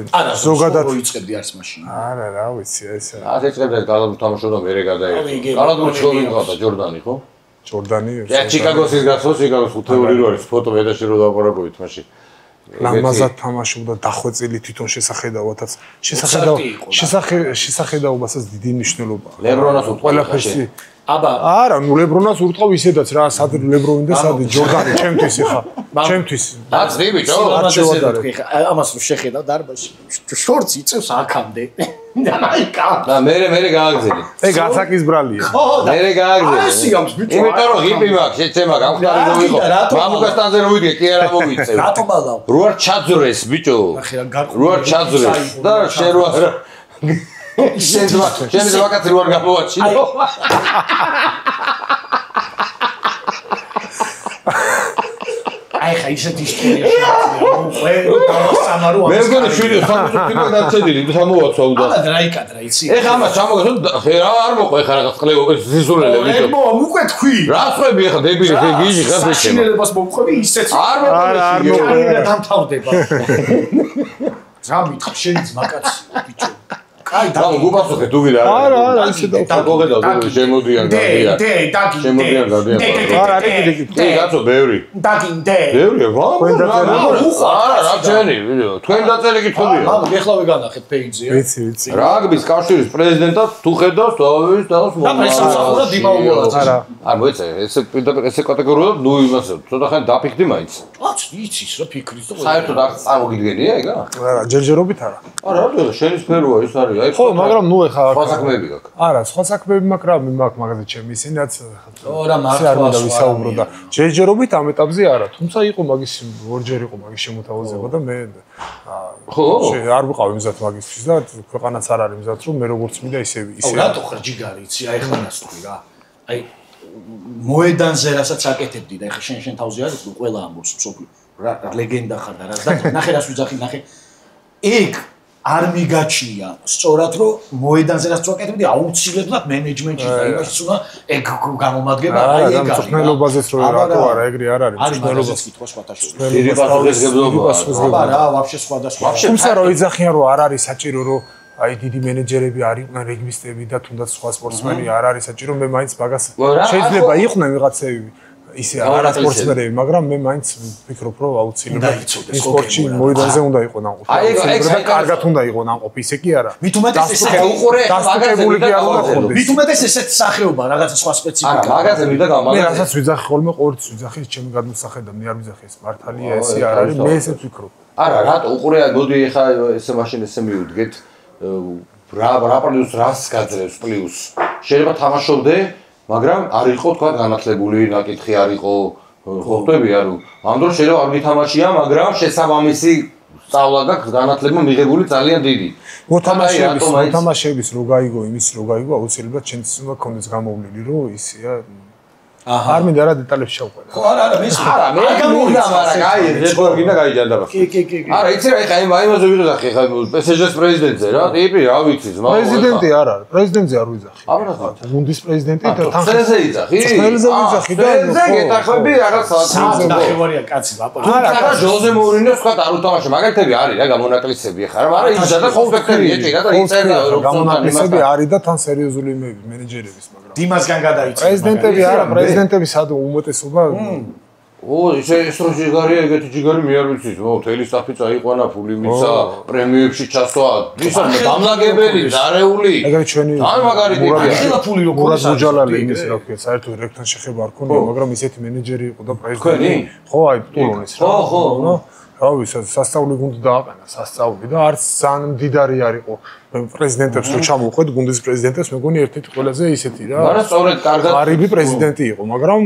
ზოგადად მოიწებდი არც მაშინ. არა რა ვიცი ესე. ასე წებდა გალად თამაშობდა მერე გადაიღო. გალად მოჩხობი ყავდა ჯორდანი ხო? ჯორდანი. და ჩიკაგოს ის გასულ ჩიკაგოს უთეული რო არის ფოტო მედაში რო დავაპარაკობთ მაშინ. ლამაზად თამაშობდა დახვეწილი თვითონ შესახედავათაც შესახედაობასაც დიდი მნიშვნელობა. ლებრონას ყველაფერში აბა არა ნუ ლებრონას ურტყავ ისედაც რა სად ლებრონი და სად ჯორდანი ჩემთვის ხა ჩემთვის რაც დიბიჭო ამას შეხედა დარბაზში შორტს იწევს აქამდე და მე გააგზელი ეგ აცაკის ბრალია მე გააგზელი აი სიამს ბიჭო იმიტომ რომ ღიპი მაქვს შეცემა გამხდარი რომ იყო მამუკასტანზე რომ ვიდე კი არა მოვიწევ რატო ბალავ რო არ ჩაძრეს ბიჭო რო არ ჩაძრეს და შენ რო არა შენ ზვაკაც რო არ გამოვაჩინო აი ხა ისეთი ისტორია შეგვიძლია დავასამარო მე მგონი შვილი სამწუთი დაცედილი სამოვაცვა უნდა არა დრაიკადრა იცი ეხა ამას ჩამოგასო რა არ მოყვა ეხა რაღაც ყლევ ზიზურელე ბიჭო ემო უკვე თქვი რა ხვები ეხა დებილი ხე გიჟი ხარ შეჩემა საშინელებას მოყვები ისეც არ მოყვები დამთავრდება რა მითხა შენიც მაკაცი ბიჭო აი და გუბასოხე თუ ვიდა არა ისე დაგოგედა შემოდიან გადიან შემოდიან გადიან არა ტიკი კაცო ბევრი ბევრი არა რა ჩენი თქვენ დაწერილი კითხებია მაგ ეხლავე განახეთ პეიჯზე ვიცი რაგბის კავშირის პრეზიდენტად თუ ხედავს თავის თავს და დიმაუგოლაც არა არ მოეწე ესე პირდაპირ ესე კატეგორიულად ნუ იმასე ცოტა ხანი დაფიქრდი მაინც კაც იცის რა ფიქრის და საერთოდ არ წარმოგიდგენია ეგა არა ჯერჯერობით არა არა შენი სფეროა ის არის აი ხო მაგრამ ნუ ეხა სხვა საქმეები გაქვს არა სხვა საქმეები მაქვს რა მე მაქვს მაგაზე ჩემი ისინაც რა მართლა ვისაუბრო და ჯერჯერობით ამ ეტაპზე არა თუმცა იყო მაგის ორჯერ იყო მაგის შემოთავაზება და მე ხო არ ვიყავ იმზად მაგისთვის და ქვეყანაც არ არის იმზად რომ მე როგორც მინდა ისე რატო ხარ ჯიგარი იცი აი ხანას თქვი რა აი მოედანზე რასაც აკეთებდი და ეხა შენ თავზე არის რომ ყველა ამბობს მსოფლიო რა ლეგენდა ხარ და რა და ნახე რას ვიძახი ნახე ეგ არ მიგაჩნია სწორად რომ მოედანზე რაც ვაკეთებდი აუცილებლად მენეჯმენტში და იმაშიც უნდა ეგ გამომადგება აი ეგ არის მწვრთნელობაზეც რო რატო არა ეგრე არ არის მწვრთნელობაზეც კითხვა სხვათა შორის დიდი პასუხისმგებლობა აბა რა ვაფშე სხვადასხვა თუმცა რო იძახიან რომ არ არის საჭირო რომ აი დიდი მენეჯერები არ იყვნენ რეგბისტები და თუნდაც სხვა სპორტსმენი არ არის საჭირო მე მაინც მაგას შეიძლება იყვნენ ვიღაცები ისე არა სპორტსმენები მაგრამ მე მაინც ვფიქრობ რომ აუცილებლად სპორტში მოედანზე უნდა იყო ნამყოფი აი კარგად უნდა იყო ნამყოფი ისე კი არა მით უმეტეს ესე უყურე მაგაზებული კი არ უნდა ხონდეს მით უმეტეს ესეთ სახეობა რაღაცა სხვა სპეციფიკა არა მაგაზები და მე რასაც ვიძახი ხოლმე ყოველთვის ვიძახი ჩემი გადმოსახე და მე არ ვიძახი ეს მართალია ესე არ არის მე ესეც ვფიქრობ არა რატო უყურე მოდი ეხა ესე მაშინ ესე მივუდგეთ რა პლუს რას გაძლევს პლუს შეიძლება თამაშობდე მაგრამ არ იყო თქვა განათლებული ნაკითხი არ იყო ხვდები არო ამ დროს შეიძლება არ გითამაშია მაგრამ შესაბამისი სწავლა გაქვს განათლება მიღებული ძალიან დიდი მოთამაშეების რო გაიგო იმის რო გაიგო აუცილებლად ჩემს უნდა გქონდეს გამოვლილი რომ ისეა არ მინდა რა დეტალებში შევყვე ხო არა მე არ გამოვიდა მაგრამ აი რეგო გინდა გაიჯანდება კი არა იცი რა ეხა იმაზე ვიღახი ხა PSG-ს პრეზიდენტზე რა ტიპი რა ვიცი ზმა პრეზიდენტი არ არის პრეზიდენტზე არ ვიძახი აბა გუნდის პრეზიდენტი და თანხაზე იძახი წელზე ვიძახი და წელზე გეტახები რაღაცა ნახევარია კაცი ლაპარაკი არა ჟოზე მოურინოს თქვა არ უთამაშე მაგალითები არის რა გამონაკლისები ხარ მაგრამ იჯდა და კონსპექტები ეჭირა და იწერა რომ გამონაკლისები არის და თან სერიოზული იმები მენეჯერების მაგრამ დიმასგან გადაიწყო პრეზიდენტები არა პრეზიდენტები სადო უმეტესობა ისე ეს რო ჯიგარია ეგეთი ჯიგარი მე არ ვიცი მთელი სტაფი წაიყვანა ფული მიცა პრემიებში ჩასვა ისა დამლაგებელი ზარეული ეგრე ჩვენი ან მაგარი ტიპია ხელა ფული რო მურად მუჯალალი იმის რა ქვია საერთოდ რეგთან შეხება არ ქონია მაგრამ ისეთი მენეჯერი იყო და პრეზიდენტი ხო აი ტულონის რა ხო რავი სასწაული გუნდი დააყენა სასწაული და არც ძალიან მდიდარი არ იყო პრეზიდენტებს რო ჩამოვყვეთ გუნდის პრეზიდენტებს მეგონი ერთ-ერთი ყველაზე ისეთი რა მაგრამ სწორედ კარგად არიბი პრეზიდენტი იყო მაგრამ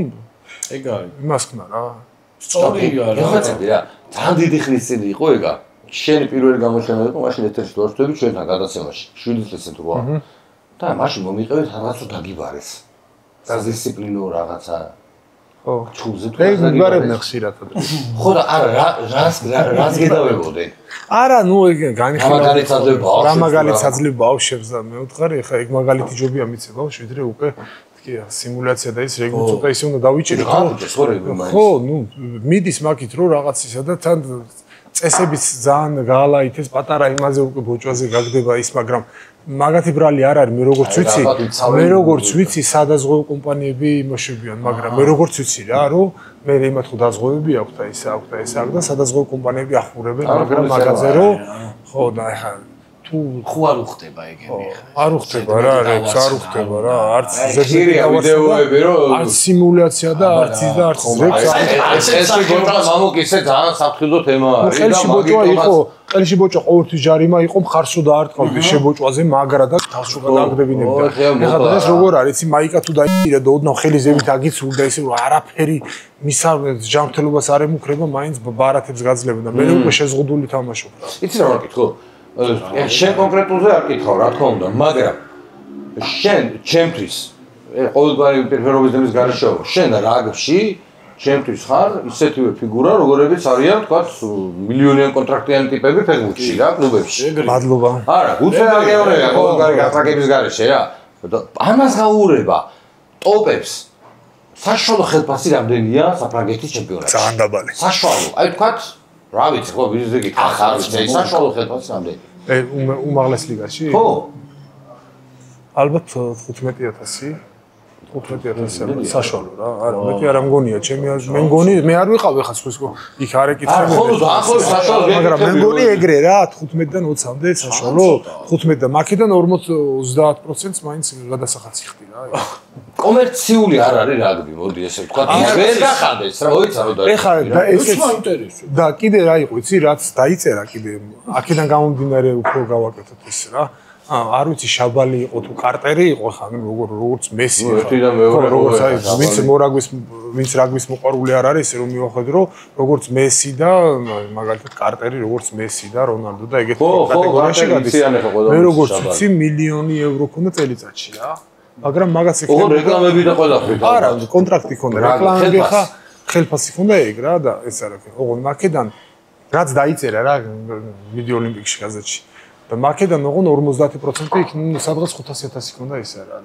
ეგ არის იმას ხნა რა სწორი არა რაღაცები რა ძალიან დიდი ხნის წინ იყო ეგა შენი პირველი გამოჩენა იყო მაშინ ეთერში ვარსდები ჩვენთან გადაცემაში 7 წელიწად როა და მაშინ მომიყევით რაღაცა დაგიბარეს დისციპლინო რაღაცა ხო ჩულზე თუ გიგარებდნენ ხშირად ადრე ხო და არა რას გედავებოდე არა ნუ ეგ განიხილავ რა მაგალითად ბავშვებს და მე ვთხარი ხა ეგ მაგალითი ჯობია მიცე ბავშვი დღე უკვე სიმულაცია და ის რეგულ ცოტა ისე უნდა დავიჭირო ხო ნუ მიდის მაგით რომ რაღაც ისა და თან წესების ძალიან გაალაითეს პატარა იმაზე უკვე ბოჭვაზე გაგდება ის მაგრამ მაგათი ბრალი არ არის მე როგორც ვიცი სადაზღვევ კომპანიები იმოშებიან მაგრამ მე როგორც ვიცი რა რომ მე იმათ ხო დაზღვევები აქვს და ისე აქვს და ესე აქვს და სადაზღვევ კომპანიები ახურებენ მაგრამ მაგაზე რომ ხო და ეხა თუ ხო არ უხდება ეგენი არ უხდება რა არ უხდება რა არც ზეგირია ვიდეოები რომ არც სიმულაცია და არც ის და არც ეს გოჭა მამოკისე ძალიან საფრთხილო თემა არის და მაგიტო იყო ყელში ბოჭა ყოველთვის ჯარიმა იყო მხარსო და არ ტყავდი შებოჭვაზე მაგრა და თავშუ გადაგდებინებდა ეხლა დღეს როგორ არის იცი მაიკა თუ დაიჭირა და ოდნავ ხელიზებით აგიცურდა ისე რომ არაფერი მისა ჯანმრთელობას არ ემუქრება მაინც ბარათებს გაძლევდა მე უკვე შეზღუდული თამაშობ იცი რა ვაკითხო შენ კონკრეტულზე არ კითხავ რა თქმა უნდა მაგრამ შენ ჩემთვის ყოველგვარი პრეფერობის დემის გარეშე შენ რაგბში ჩემთვის ხარ ისეთივე ფიგურა როგორებიც არიან თქვა მილიონიან კონტრაქტიანი ტიპები ფეხბურთში რა კლუბებში მადლობა არა უცნაურია ყოველგვარი გასაგების გარეშე რა ამას გაურება ტოპებს საშუალო ხელფასი რამდენია საფრანგეთის ჩემპიონატში ძალიან დაბალი საშუალო აი თქვა რა ვიცი ხო ვიზზე გითხარ საშუალო ხელფასი რამდენი უმაღლეს ლიგაში ხო ალბათ 15000 საშუალო რა არა მეტი არ მგონია ჩემი მე მგონი მე არ ვიყავ ეხა სხვა იქ არ ეკითხები ხო ახლოს საშუალო მაგრამ მე მგონი ეგრე რა 15-დან 20-მდე საშუალო 15 და მაქედან 40-30%-ს მაინც გადასახადს იხდი რა კომერციული არ არის რაგბი მოდი ესე ვთქვა ვერ გახარდეს რა მოიცა რომ და ეხა და კიდე რა იყო იცი რაც დაიწერა კიდე აქედან გამომდინარე უფრო გავაკეთოთ ეს რა არ ვიცი შაბალი იყო თუ კარტერი იყო ხა როგორც მესი ერთი და მეორე როგორც აი ვინც რაგბის მოყვარული არ არის რომ მივახედრო როგორც მესი და მაგალითად კარტერი როგორც მესი და რონალდო და ეგეთი კატეგორიაში გადის მე როგორც ვიცი მილიონი ევრო ქონდა წელიწადში რა მაგრამ მაგაც იქნება ოღონდ რეკლამები და ყველაფერი არა კონტრაქტი ქონდა რეკლამები ხა ხელფასი ქონდა ეგ რა და ეს არა ოღონდ მაკედან რაც დაიწერა რა ვიდეო ოლიმპიკში გაზეთში და მაკედან ოღონ 50% იქ სადღაც 500000 ქონდა ის არა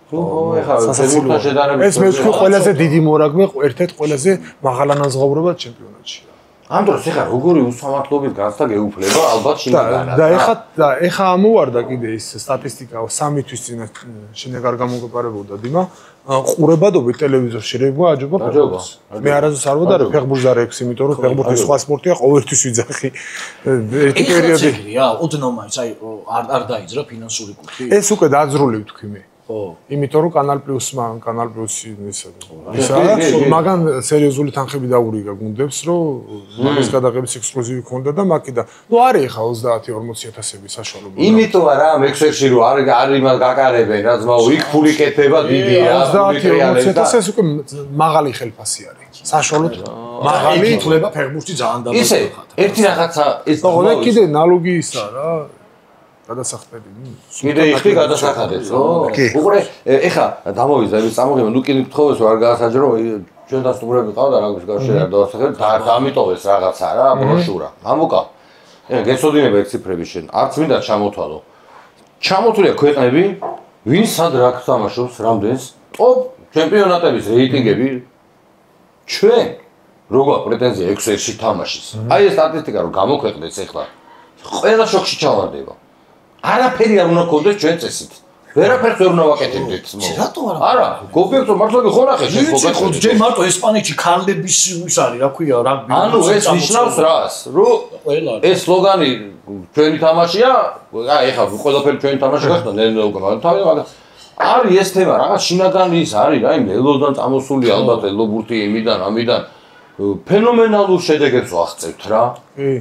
ხო ეხლა ფეხბურთთან შედარებით ეს მე ვთქვი ყველაზე დიდი მორაგბე ერთ-ერთ ყველაზე მაღალანაზღაურებად ჩემპიონატში ამ დროს ეხა როგორი უსამართლობის განცდა გეუფლება ალბათ შინაგანად. და ეხა ამოვარდა კიდე ის სტატისტიკა 3 თვის წინ შინაგან არ გამოგეპარებოდა დიმა. ყურებადობით ტელევიზორში რეგვა აჯობა ფეხბურთს. მე არასდროს არ ვადარე ფეხბურთს და რეგს, იმიტომ რომ ფეხბურთი სხვა სპორტია, ყოველთვის ვიძახი. ერთი პერიოდია, ოდნავ აი არ დაიძრა ფინანსური კუთხე. ეს უკვე დაძრული ვთქვი მე. ხო. იმიტომ რომ Canal Plus-მა, Canal Plus-ი ისა, მაგან სერიოზული თანხები დაურიგა გუნდებს, რომ მაგის გადაღების ექსკლუზივი ქონდა და მაკიდა. ნუ არის ხა 30-40,000-ები საშუალო. იმიტომ რა მექსერში რო არ იმას გაკარებენ, რა ძმაო, იქ ფული კეთება დიდია, 30-40,000 ეს უკვე მაღალი ხელფასი არის. საშუალოდ მაღალი ითვლება ფეხბურთი ძალიან დაბალი. ისე ერთი რაღაცა ეს და კიდე ნალოგი ისა რა გადასახდები. კიდე იხდი გადასახადებს, ხო? უყურე, ეხა დამოვიდა ის წამოღება, ნუ კიდე გთხოვეს რომ არ გაასაჯრო, ჩვენ დასტუმრები ყავდა რაღაც გაშერა დავასახელებ, დამიტოვეს რაღაცა რა, ბროშურა. ამოკავ. გეცოდინება ეს ციფრები შენ, არც მინდა ჩამოთვალო. ჩამოთვლია ქვეყნები, ვინ სად რა თამაშობს, რამდენს, ტოპ ჩემპიონატების რეიტინგები ჩვენ როგორ პრეტენზია ექსელში თამაშის. აი ეს სტატისტიკა რომ გამოქვეყნდეს ეხლა, ყველა შოქში ჩავარდება. არაფერი არ უნდა გქონდეს ჩვენ წესით. ვერაფერს ვერ უნდა ვაკეთებდეთ. რატო არა? არა, გოფიექტო მართლა გხონახე შენ ხო ჯერ მარტო ესპანეთში ქალების ის არის, რა ქვია, რაგბი. ანუ ეს ნიშნავს რას? რომ ეს სლოგანი ჩვენი თამაშია, აი ეხლა ყველაფერი ჩვენი თამაში გახდა, ნელ-ნელ უკვე, მაგრამ არის ეს თემა, რაღაც შინაგანი ის არის, აი მელოდან წამოსული ალბათ ელობურთი იმიდან, ამიდან ფენომენალურ შედეგებს ვაღწევთ რა. კი.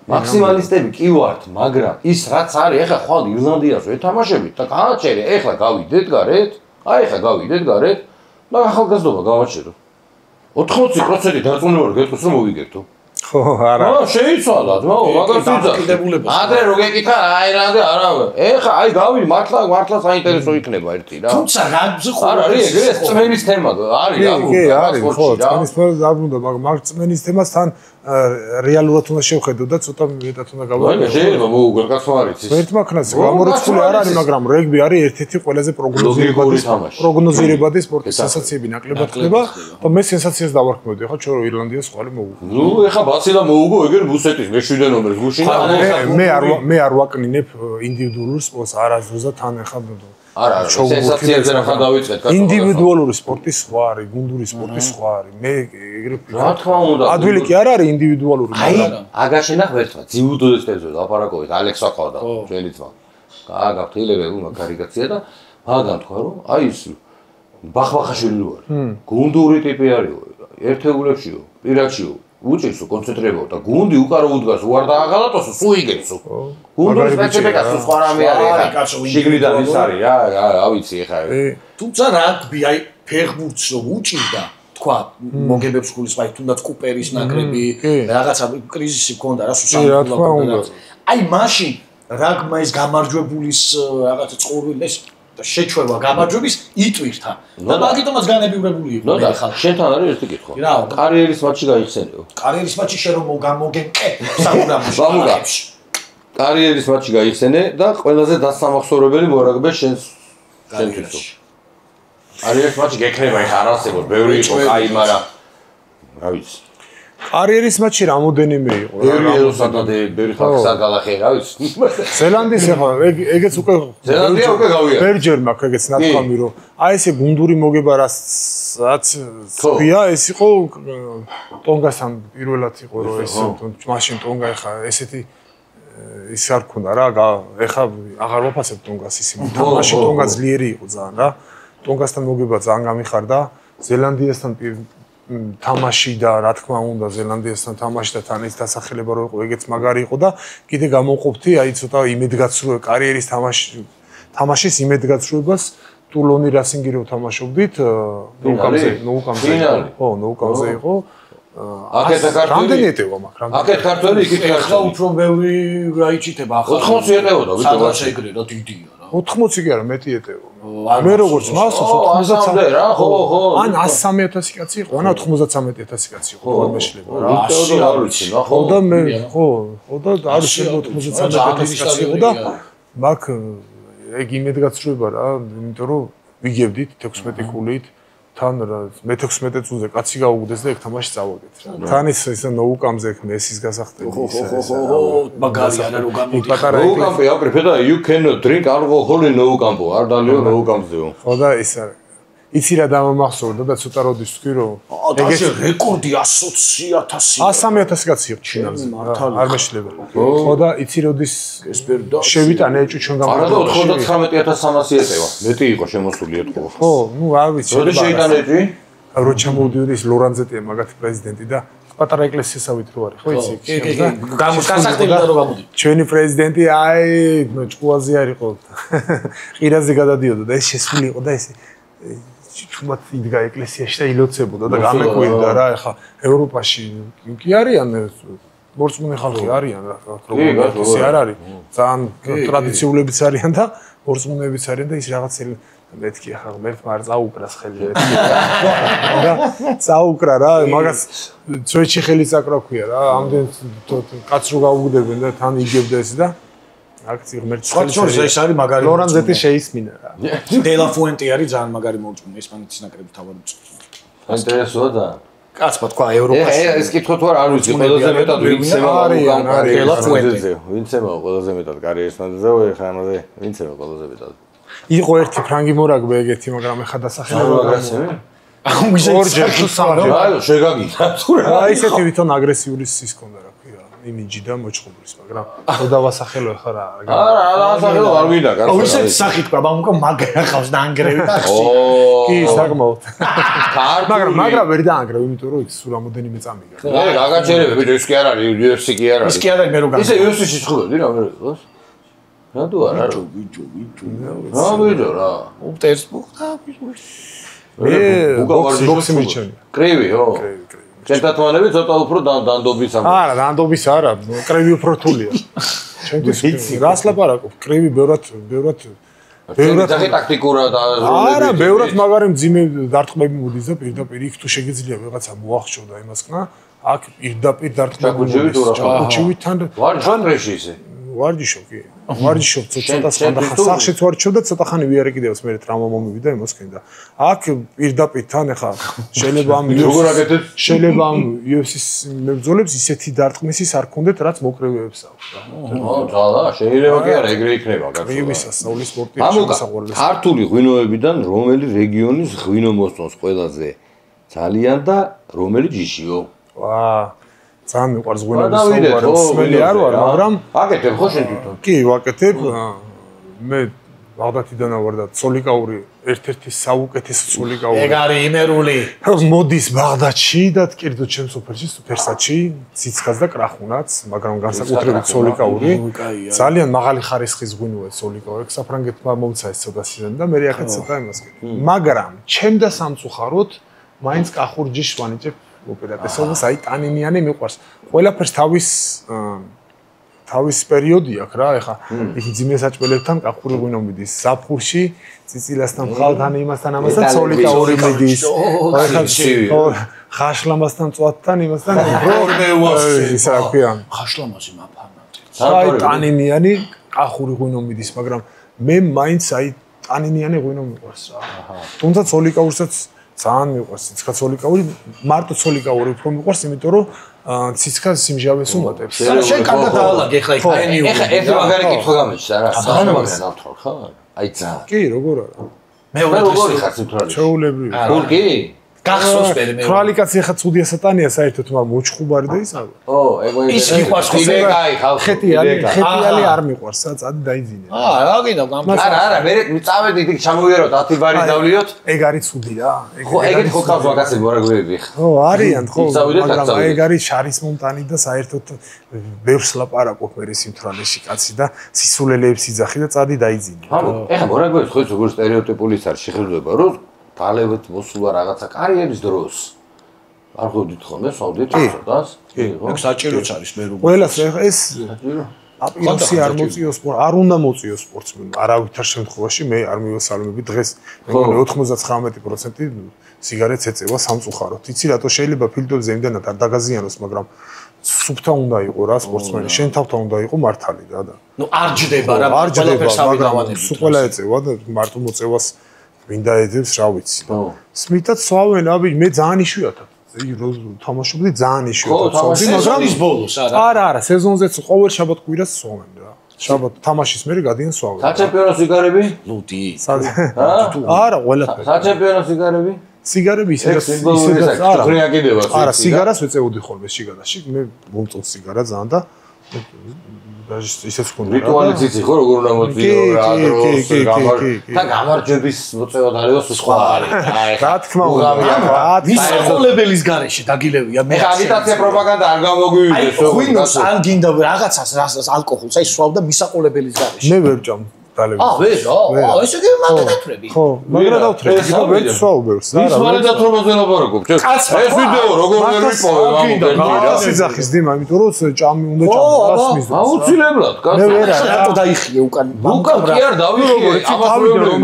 მაქსიმალისტები კი ვართ, მაგრამ ის რაც არის, ეხლა ხვალ ირლანდიას ვეთამაშებით და გააჩერე, ეხლა გავიდეთ გარეთ, აი ეხლა გავიდეთ გარეთ და ახალგაზრდობა გავაჩერო. 80% დარწმუნებული გეტყვის რომ მოვიგერთო. ხო, არა. შეიცვალა, მაგას ვიძახი. ადრე რო გეკითხა, აი რანდა არა. ეხლა აი გავი მართლა საინტერესო იქნება ერთი რა. თუმცა რაგბზე ხო არ არის ეგრე წმენის თემა არის რა. კი, არის, ხო, წმენის თემა დაბრუნდა, მაგრამ წმენის თემასთან რეალურად უნდა შევხედო და ცოტა მეტად უნდა გავაკეთო. აი, შეიძლება მოუგო კაცო არის ის. ერთმა ქნას გამორიცხული არ არის, მაგრამ რეგბი არის ერთ-ერთი ყველაზე პროგნოზირებადი სპორტის სენსაციები ნაკლებად ხდება და მე სენსაციას დავარქმევდი, ხო, ჩვენ ირლანდიას ხვალე მოუგო. ნუ ეხა ბაცი და მოუგო ეგერ ბუსეტის მე-7 ნომერის გუშინ და მე არ ვაკნინებ ინდივიდუალურ სპორტს არასდროს და თან ეხა არა, სენსაციებზე რა ხარ დავიწყეთ კაცო. ინდივიდუალური სპორტის სხვა არის, გუნდური სპორტის სხვა არის. მე ეგრე რა თქმა უნდა. ადვილი კი არ არის ინდივიდუალური, მაგრამ აგაშენა ღერთმა ძიუდოისტებზე ლაპარაკობთ, ალექსა ყავდა, ჩვენი ძმა. გააგავთ ილევე უნდა კარიგაცია და მაგან თქვა რომ აი ის ბახბახაშვილი ვარ. გუნდური ტიპი არის, ერთეულებშიო, პირადშიო. უჭირს კონცენტრირებო და გუნდი უკარო უდგას უარ დააღალატოსო სულ იგებსო გუნდის სპეციფიკას თუ სხვა რამე არის შიგნიდან ის არის რა ვიცი ეხა თუმცა რაგბი აი ფეხბურთს რომ უჭირდა თქვა მოგებებს გულის აი თუნდაც კუპერის ნაკრები რაღაცა კრიზისი ჰქონდა რა სუსამართლობა აი მაშინ რაგბმა ის გამარჯვებულის რაღაცა წყურვილეს და შეჩვევა გამარჯვების იტვირთა და მაგიტომაც განებივრებული იყო მე ხალ შენთან არის ერთი კითხვა კარიერის მატჩი გაიხსენეო კარიერის მატჩი შენ რომ მოგემკე სამურამოში კარიერის მატჩი გაიხსენე და ყველაზე დასამახსოვრებელი მორაგბე შენთვისო კარიერის მატჩი გექნება ეხა არ არსებობს ბევრი იყო კაი მაგრამ რა ვიცი კარიერის მატჩი რამოდენიმე იყო ბევრი ელოსადადე ბევრი ხალხს არ galახე რა ვიცი ზელანდიის ახლა ეგეც უკვე ზელანდია უკვე გავია ბერჯერ მაქვს ეგეც ნათქვამი რომ აი ესე გუნდური მოგება რაც ქვია ეს იყო ტონგასთან პირველად იყო რომ ეს მაშინ ტონგა ახლა ესეთი ის არ ქონდა რა ახლა აღარ ვაფასებ ტონგას ისინი მაშინ ტონგა ძლიერი იყო ძალიან რა ტონგასთან მოგება ძალიან გამიხარდა ზელანდიასთან თამაში და რა თქმა უნდა ზელანდიასთან თამაში და თან ის დასახელება რო იყო ეგეც მაგარი იყო და კიდე გამოყოფთი აი ცოტა იმედგაცრუება კარიერის თამაშის იმედგაცრუებას ტულონი რასინგი რო თამაშობდით ნოუკამზე ხო ნოუკამზე იყო აკეთ ქართველი რამდენი ეტევა მაგ აკეთ ქართველი იქით ახლა უფრო ბევრი რა იჭიტება ახლა 80 ეტევოდა ვიტო შეგრე რა დიდია 80 კი არა მეტი ეტევა მე როგორც მასოს 93 რა ხო ან 103,000 კაცი იყო ან 93,000 კაცი იყო თორმე შეიძლება რა არ ვიცი რა ხო და მე ხო და არ შეიძლება 93,000 კაცი იყო და მაგ ეგ იმედგაცრუება რა იმიტომ რომ ვიგებდით 16 კულით თან მე-16 წუთზე კაცი გაუგდეს და ეგ თამაში წავაგეთ. თან ის ნოუკამზე ეგ მესის გასახდები. მაგარი არა რო გამოდი. ნოუკამპი აკრიფე და you cannot drink alcohol in ნოუკამპო. არ დალიო ნოუკამზეო. ხო და ის არის. იცი რა დამამახსოვრდა და ცოტა როდის ვთქვი რომ ეგეც რეკორდი 120.000. 103.000 კაცი იყო ჩინელზე. არ მეშლება. ხო და იცი როდის შევიტანე ეჭუ ჩვენ არა და 99.300 ეტევა. მეტი იყო შემოსული ეთქო. ხო, ნუ არ ვიცი. როდი შეიტანე ეჭი? რო ჩამოვდიოდი ის ლორანზეტია მაგათი პრეზიდენტი და პატარა ეკლესიასავით რო არის, ხო იცი? კი. გასახდები და რო გამოდი. ჩვენი პრეზიდენტი აი ჭკუაზე არისო. ყირაზე გადადიოდა და ეს შესული იყო და ეს ჩუმად იდგა ეკლესიაში და ილოცებოდა და გამეკვირდა რა ეხა ევროპაში კი არიან მორწმუნე ხალხი არიან რა როგორ ისე არ არის ძალიან ტრადიციულებიც არიან და მორწმუნეებიც არიან და ის რაღაც მეთქი ახლა მერტმა არ წაუკრას ხელი და წაუკრა რა მაგას წვეჩი ხელი წაკრა ქვია რა ამდენ კაც რო გაუგდებენ და თან იგებდა ეს და აქცი ღმერთის ხელში ეს არის მაგარი ლორანზეტი შეისმინა რა დელა ფუენტი არის ძალიან მაგარი მორწმუნე ესპანეთის ნაკრების თავარი მწვრთნელი ინტერესოა და კაცმა თქვა ევროპაში ეს კითხვა თუ არ ვიცი ყველაზე მეტად ვინცემა დელა ფუენტი ვინცემა ყველაზე მეტად კარიერისმანზე ეხა ამაზე ვინცემა ყველაზე მეტად იყო ერთი ფრანგი მორაგბე ეგეთი მაგრამ ეხა დასახელება აგრესივი ორჯერ თუ სამჯერ აი შეგაგითა თუ რა აი ესეთი ვითომ აგრესიული ის ქონდა რა ქვია იმიჯი და მოჭხუბრის მაგრამ რო დავასახელო ეხა რა არა დავასახელო არ ვიდა კარგი აუ ისეთი სახით ყვა ბამუკა მაგრა ხავს დაანგრევი და კი საკმაოდ მაგრამ ვერ დაანგრევ იმიტომ რომ იქ სულ რამოდენიმე წამიგა მე გაგაჩერებ ბიჭო ის კი არ არის UFC კი არ არის ის კი არ არის მე რო ისე UFC-ში ცხოვდი რა მე იყოს რატო არა ბიჭო რა ბიჭო რა უტერსბურგ და ბოქსი მიჩვენე კრივიო ჩემთათმანები ცოტა უფრო დანდობის ამ არა დანდობის არა კრივი უფრო რთულია ჩემთვის რას ლაპარაკობ კრივი ბევრად ძაღი ტაქტიკურად არა ბევრად მაგარი მძიმე დარტყმები მოდის და პირდაპირ იქ თუ შეგიძლია ვიღაცა მოახშო და იმასკნა აქ პირდაპირ დარტყმები მოდის ჭაუჩივითთან ვარჯიშობ ისე ვარჯიშობ კი ვარჯიშობ ცოტა სხვადასხვა სახშიც ვარჯიშობ და ცოტა ხანი ვიარეკიდევს მე ტრამვა მომივიდა იმასკენ და აქ პირდაპირ თან ახლა შეიძლება ამ UFC-ს მებრძოლებს ისეთი დარტყმისის არ ქონდეთ რაც მოკრევეებს აქვს რა ძალა შეიძლება კი არა ეგრე იქნება კაცო კრივი სასწაულის სპორტია შესაძლებელი ქართული ღვინოებიდან რომელი რეგიონის ღვინო მოსწონს ყველაზე ძალიან და რომელი ჯიშიო ძალიან მიყვარს ღვინოების საუბარი მსმელი არ ვარ მაგრამ აკეთებ ხო შენ თვითონ კი ვაკეთებ მე ბაღდათიდან ვარ და ცოლიკაური ერთ-ერთი საუკეთესო ცოლიკაური ეგ არის იმერული მოდის ბაღდათში და კერძო ჩემს ოფერში ვერსაჩი ციცქაც და კრახუნაც მაგრამ განსაკუთრებით ცოლიკაური ძალიან მაღალი ხარისხის ღვინოა ცოლიკაური საფრანგეთმა მომცა ეს ცოტა სიზონი და მე აქაც ცოტა იმას მაგრამ ჩემ და სამწუხაროდ მაინც კახურჯის ვანიჭებ ოპერატესობას აი ტანინიანი მიყვარს ყველაფერს თავის პერიოდი აქვს რა ეხა იქ ძიმე საჭმელებთან კახური ღვინო მიდის ზაფხულში ციცილასთან ხალთან იმასთან ამასთან ცოლიკაური მიდის ხო ხაშლამასთან წვათთან იმასთან ისა ქვია ხაშლამასი მაფანა აი ტანინიანი კახური ღვინო მიდის მაგრამ მე მაინც აი ტანინიანი ღვინო მიყვარს რა თუმცა ცოლიკაურსაც ძალიან მიყვარს ციცქა ცოლიკაური მარტო ცოლიკაური უფრო მიყვარს იმიტომ რომ ციცქა სიმჟავეს უმატებს შენ კარგად დაალაგე ხა იქ ეხა ერთი მაგარი კითხვა გამეჩნდა რა სანამაგრე ნავთრალ ხა აი ცა კი როგორ არა მე როგორი ხარ სიმთვრალე ჩეულებრივი გურკი გახსოვს მე თვალი კაცი ხა ცუდია სატანია საერთოდ მაგრამ მოჩხუბარი და ისა ო ეგ ის მიყვარს ხო ხეტიალი არ მიყვარს წადი დაიძინე რა გინდა არა მე წავედი იქ ჩამოვიარო 10 ბარი დავლიოთ ეგ არის ცუდი რა ხო ეგეთ ხო ყავს ვაკაცები მორაგბეები ხო არიან ხო მაგრამ ეგ არის შარის მომტანი და საერთოდ ბევრს ლაპარაკობ მე სიმთვრალეში კაცი და სისულელეებს იძახი და წადი დაიძინე ეხა მორაგბეებს ხო როგორ სტერეოტიპული არის შეხედულება რომ დალევით მოსულა რაღაცა კარიერის დროს. არ ходит ხოლმე სავდეთ ცოტას? კი, ეგ საჭიროც არის მე როგორ. ყველას ეს აპილოსი არ მოწიო სპორტ, არ უნდა მოწიო სპორტსმენმა. არავითარ შემთხვევაში მე არ მივესალმები დღეს მეგონი 99% სიგარეტს ეწევა სამწუხაროდ. იცი რატო შეიძლება ფილტვებზე იმდანად არ დაგაზიანოს, მაგრამ სუფთა უნდა იყო რა სპორტსმენი, შენ თავთან უნდა იყო მართალი რა და. ნუ არ ჯდება რა, ყველაფერს ავიდავანებით. სულ ყველა ეწევა და მარტო მოწევას მინდა ეძებს რა ვიცი. სმითაც სვავენ, აბი მე ძალიან იშვიათად. თამაშობდი ძალიან იშვიათად. სეზონის ბოლოს არა, სეზონზეც ყოველ შაბათ-კვირას სვავენ რა. შაბათ თამაშის მერე გადიან სვავენ. საჩემპიონოს სიგარები? ლუდი. არა, ყველაფერი. საჩემპიონოს სიგარები? სიგარები ისედაც არა, სიგარას ვეწეოდი ხოლმე შიგადაში. მე მომწონს სიგარა ძალიან და ისეც ხონდა. რიტუალიც იცი ხო როგორ უნდა მოწიო რა დროს და გამარჯვების მოწევა დაეროს სხვა არის. რა თქმა უნდა. მისაყოლებელის გარეშე დაგილევია მე. აგიტაცია პროპაგანდა არ გამოგვივიდეს ხო. ღვინოს ან გინდა რაღაცას ალკოჰოლს აი სვავდა მისაყოლებელის გარეშე. მე ვერ ჭამ. ვერ? ესე იგი მაგ დათვრები. ხო, მაგრამ დავთვრები. ვერ სვავებს. ის მალე დათვრობაზე ლაპარაკობ. ეს ვიდეო როგორ ვერ ვიპოვე მაგდენია. სიძახის დიმა, იმიტომ რომ ჭამი უნდა ჭამოს მისდროს. აუცილებლად, კაცო. მე ვერ რატო დაიხიე უკან? უკან კი არ დავიხიე, აბა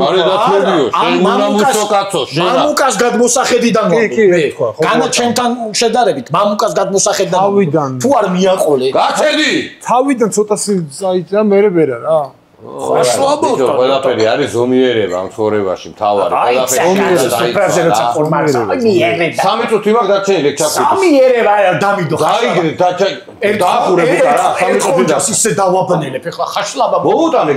მალე დათვრებიო. მამუკასო კაცო, შენა. მამუკას გადმოსახედიდან ვთქვა. განა ჩემთან შედარებით, მამუკას გადმოსახედიდან. თავიდან. თუ არ მიაყოლე. გაჩერდი. თავიდან ცოტა საიტა მე ვერა რა. ხაშლაბოთო ყველაფერი არის ზომიერება ამ ცხოვრებაში მთავარი ყველაფერი სამი წუთი მაქვს დარჩენილი ჩაფრიტის სამი ერება არ დამიდო გაიგე დაახურებ უკარა სამი წუთი და ისე დავაბნელებ ეხლა ხაშლაბა მოუტანე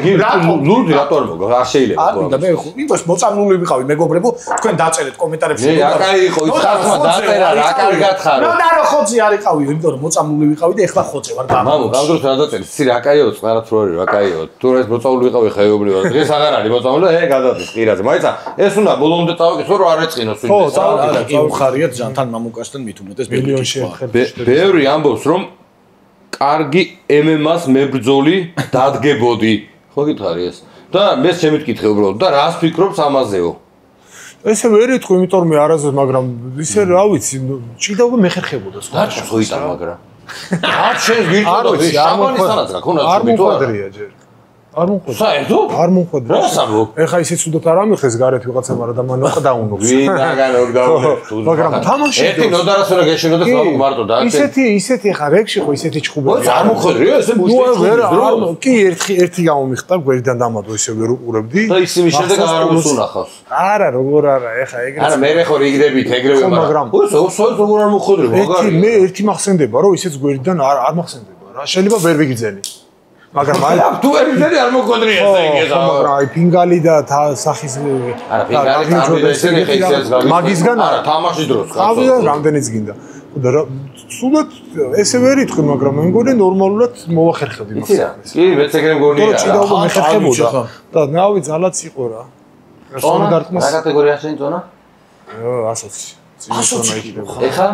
ლურჯი რატო არ მოგა არ შეიძლება არ მინდა მე იმას მოწამლული ვიყავი მეგობრებო თქვენ დაწერეთ კომენტარებში მე აკარი იყო ის ხალხმა დაწერა რა კარგად ხარო ნუ და ხოძი არ იყავი იმიტომ რომ მოწამლული ვიყავი და ეხლა ხოძე ვარ მამო გამდროს რა დაწერე სი რა კაიო წყარად რო არის რა კაიო თუ ეს მოწამლული ვიყავი ხეობრივად დღეს აღარ არის მოწამლული და გადადის ყირაზე მაიცა ეს უნდა ბოლომდე წავიკითხო რომ არ ეწყინოს ვინმე ხო წავიკითხე უხარიათ ჯანთან მამუკასთან მით უმეტეს მილიონში ბევრი ამბობს რომ კარგი MMA-ს მებრძოლი დადგებოდი ხო გითხარი ეს და მე შემიტკითხე უბრალოდ და რას ფიქრობს ამაზეო ესე ვერ იტყვი იმიტომ რომ მე არასდროს მაგრამ ისე რა ვიცი ჭიდაობა მეხერხებოდა სხვა რა წოიტა მაგრამ არ შენ გიტყოდა შაბანისთანაც რა ქონა არ მომხდარია ჯერ არ მომხდარ. საერთო? არ მომხდარ. ეხა ისე ცუდად არ ამიხეს გარეთ ვიღაცა მაგრამ და მან უკდაუნობს. ვინაგან უკდაუნობს. მაგრამ თამაში ერთი ნოდარას რა გეშინოდა ხალხ მარტო და ისეთი ეხა რეგში ხო ისეთი ჭხუბები. არ მომხდარია ესე მუშტი. კი ერთი გამომიხტა გვერდიდან დამადო ისე ვერ უყურებდი. და ისინი შემდეგ არ მოსუნახავს. არა როგორ არა ეხა ეგრე. არა მე ხო რიგდებით ეგრევე მაგრამ. უსო როგორ არ მოხდრი მაგარი. მე ერთი მახსენდება რომ ისეც გვერდიდან არ მახსენდება რა. შეიძლება ვერ ვიგძენი. მაგრამ აი თუ ვერ ვიძენი არ მოგვდრია ესე იგი ხა მაგრამ აი ფინგალი და სახის არა ფინგალი ესენი ხეისაც გამი მაგისგან არა თამაშის დროს ხა თავიდან რამდენიც გინდა და სულად ესე ვერ იტყვი მაგრამ მე მგონი ნორმალურად მოვახერხებდი მაგას კი მეც ეგრე მგონია რა ჭიდაობა მეხერხებოდა და ნავი ძალაც იყო რა რა კატეგორია შენ ზონა 120 ეხა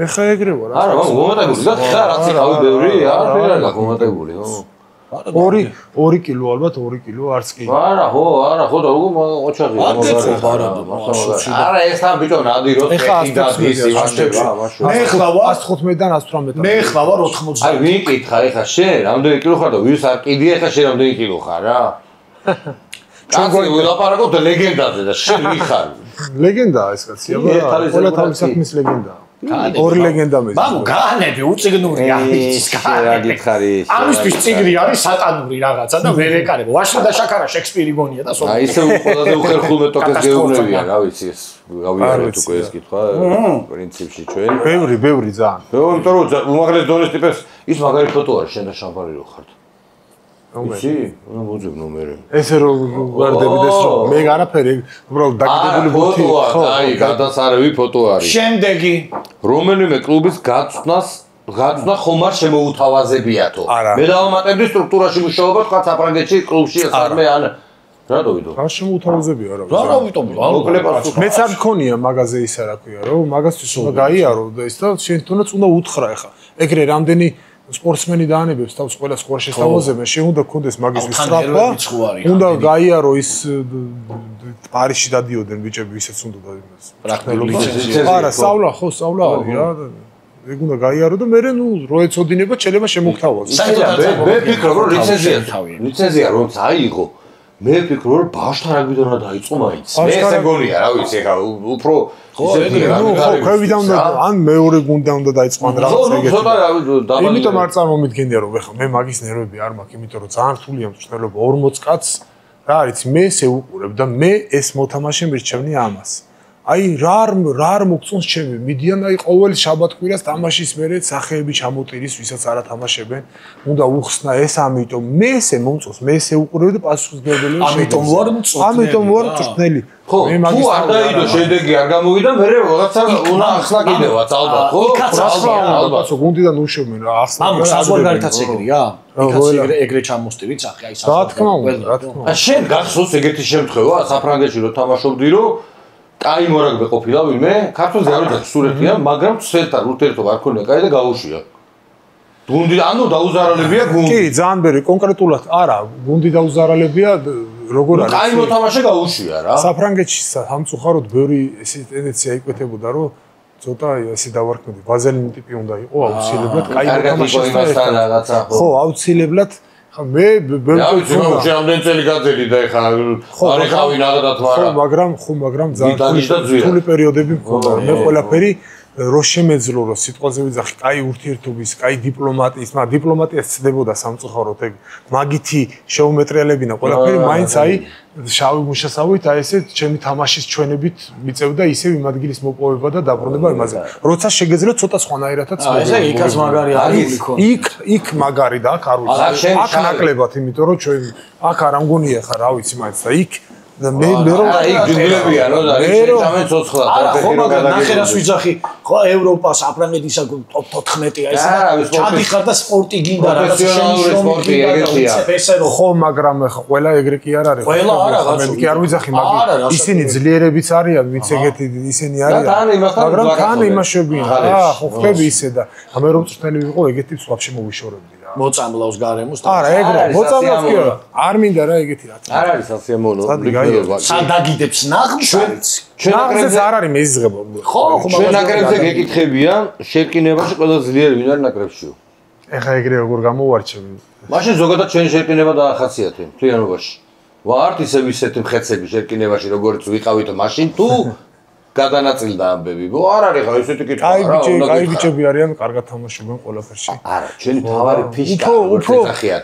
ეხა ეგრევა რა არა მომატებული და ხა რაც იყავი ბევრი არ გაკომატებული ხო 2 კილო ალბათ 2 კილო არც კი არა ხო და ოჩაღი არა ეს თან ბიჭო ნადიროს ეხინდადის იმაშები მე ხლავა 115-დან 118 მე ხლავა 80 აი ვინ კითხა ეხა შენ რამდენი კილო ხარ და ვის არ კიდე ეხა შენ რამდენი კილო ხარ რა კაცი ვილაპარაკობ და ლეგენდაზე და შენ ვიხარ ლეგენდაა ეს კაცი აბა ყველა თავის საქმის ლეგენდაა ორი ლეგენდა მე. მამო გაანები უციგნური არის რა გითხარი ის. ამისთვის ციგნი არის სატანური რაღაცა და ვერ ეკარებ. ვაშლი და შაქარა შექსპირი გონია და სულ. აი ესე ყველაზე უხერხულმე ტოკეს გეუბნებია, რა ვიცი ეს. გავიარეთ უკვე ეს კითხვა პრინციპში ჩვენ. ბევრი ძალიან. იმიტომ რომ უმაღლეს დონის ტიპებს ის მაგარი ფოტო არის შენ და შამპანი რო ხართ. იცი? უნდა მოძებ ნომერი. ესე რომ ვარდებიდეს რომ მე არაფერი უბრალოდ დაგიდებული ბუთი ხო აი გადასარევი ფოტო არის. შემდეგი რომელიმე კლუბის გაცნა ხომ არ შემოუთავაზებიათო. მე დავამატებდი სტრუქტურაში მუშაობა თქვა საფრანგეთში კლუბში სამე ან რატო ვიდო? არ შემოუთავაზებია რა. რა ვიტომ? მეც არ მქონია მაღაზე ისა რა ქვია რომ მაგასთვის უნდა გაიარო და ის და შენ თუნდაც უნდა უთხრა ახლა. ეგრე რამდენი სპორტსმენი დაანებებს თავს ყველა სხვა შესთავაზებენ, შენ უნდა გქონდეს მაგის სწრაფა. უნდა გაიარო ის პარიზში დადიოდნენ ბიჭები, ისეც უნდა იმას. პრაქტიკული ლიცენზია. არა, სწავლა არის რა. ეგ უნდა გაიარო და მე ნუ რო ეცოდინება, შეიძლება შემოგთავაზო. მე ვფიქრობ რომ ლიცენზია რომ წაიღო. მე ვფიქრობ რომ ბავშვთან რა გვიდონა დაიწყო მაინც. მე ესე გონია, რა ვიცი, ეხა უფრო ქვევიდან უნდა ან მეორე გუნდა უნდა დაიწყო ან რაღაც ეგეთი. იმიტომ არ წარმომიდგენია რომ ეხლა მე მაგის ნერვები არ მაქვს, იმიტომ რომ ძალიან რთულია მწვრთნელობა 40 კაცს რა არის მე ესე უყურებ და მე ეს მოთამაშე მირჩევნი ამას. აი რა არ მოგწონს ჩემი მიდიან აი ყოველ შაბათ-კვირას თამაშის მერე სახეები ჩამოტირის ვისაც არ ათამაშებენ უნდა უხსნა ეს ამიტომ მე ესე მომწონს მე ესე უყურებ და პასუხისმგებელია ამიტომ ვარ მწვნელი ხო თუ არ დაიდო შედეგი არ გამოვიდა მე რაღაცა უნდა ახსნა კიდევაც ალბათ ხო ალბათ გუნდიდან უშევენ რა ახსნა მაგრამ საზღვარგარეთაც ეგრეა იქაც ეგრე ჩამოსტივით სახე აი რა თქმა უნდა შენ გახსოვს ეგეთი შემთხვევა საფრანგეთში რომ თამაშობდი რომ კაი მორაგბე ყოფილა ვინმე ქართულზე არ ვიცი სურეთია მაგრამ ცელთან ურთიერთობა არ ქონია კაი და გაუშვია გუნდი ანუ დაუზარალებია გუნდი კი ძალიან ბევრი კონკრეტულად არა გუნდი დაუზარალებია როგორ არის კაი მოთამაშე გაუშვია რა საფრანგეთში სამწუხაროდ ბევრი ესე ტენდენცია იკვეთებოდა რომ ცოტა ესე დავარქმედი ვაზელინი ტიპი უნდა იყო აუცილებლად კაი მოთამაშე ხო აუცილებლად მე რამდენი წელი გაძელი და ეხლა არ ეხავი ნაღდათ მაგრამ ძალიან რთული პერიოდები მქონდა მე ყველაფერი რო შემეძლო რომ სიტყვაზე ვიძახი კაი ურთიერთობის კაი დიპლომატიის მაგრამ დიპლომატიას ცდებოდა სამწუხაროდ ეგ მაგითი შეუმეტრიალებინა ყველაფერი მაინც აი შავი მუშასავით აი ესე ჩემი თამაშის ჩვენებით მიწევდა ისევ იმ ადგილის მოპოვება და დაბრუნება იმაზე როცა შეგეძლო ცოტა სხვანაირადაც ესე იქაც მაგარი არის იქ მაგარი და აქ არ ვიცი აქ ნაკლებად იმიტომ რომ ჩვენ აქ არ ამგონია ხა რა ვიცი მაინც და იქ და მე რომ იქ ჯუნგლებია რომ და იქ ჩამენ ცოცხლად არა ხო მაგრამ ნახერას ვიძახი ხო ევროპა საფრანგეთისა ტოპ 14-ია ესე ჩადიხარ და სპორტი გინდა რაღაც პროფესიონალური სპორტი ეგეთია ხო მაგრამ ხა ყველა ეგრე კი არ არის ყველა არა მე კი არ ვიძახი მაგრამ ისინი ძლიერებიც არიან ვიც ეგეთი ისინი არიან მაგრამ თან იმაშობიან რა ხო ხტები ისე და მე რომ წვრთნელი ვიყო ეგეთი ვაფშე მოვიშორებდი მოწამლავს გარემოს არა ეგრე მოწამლავს კი არ მინდა რა ეგეთი რა არ არის სასიამოვნო სად დაგიდებს ნაღმს ნაღმს არ არის მეზღება ხო ჩვენ ნაკრებზე გეკითხებიან შეკინებაში ყველა ძლიერი ვინ არის ნაკრებშიო ეხა ეგრე როგორ გამოვარჩევი მაშინ ზოგადად ჩვენი შეკინება დაახასიათე მთლიანობაში ვართ ისევ ისეთი მხეცები შეკინებაში როგორც ვიყავით მაშინ თუ გადანაწილდა ამბები. არ არის ხა ესეთი კითხვა რა. აი ბიჭები არიან, კარგად თამაშობენ ყველაფერში. არა, ჩვენი თავარი ფიშკა ეძახიან.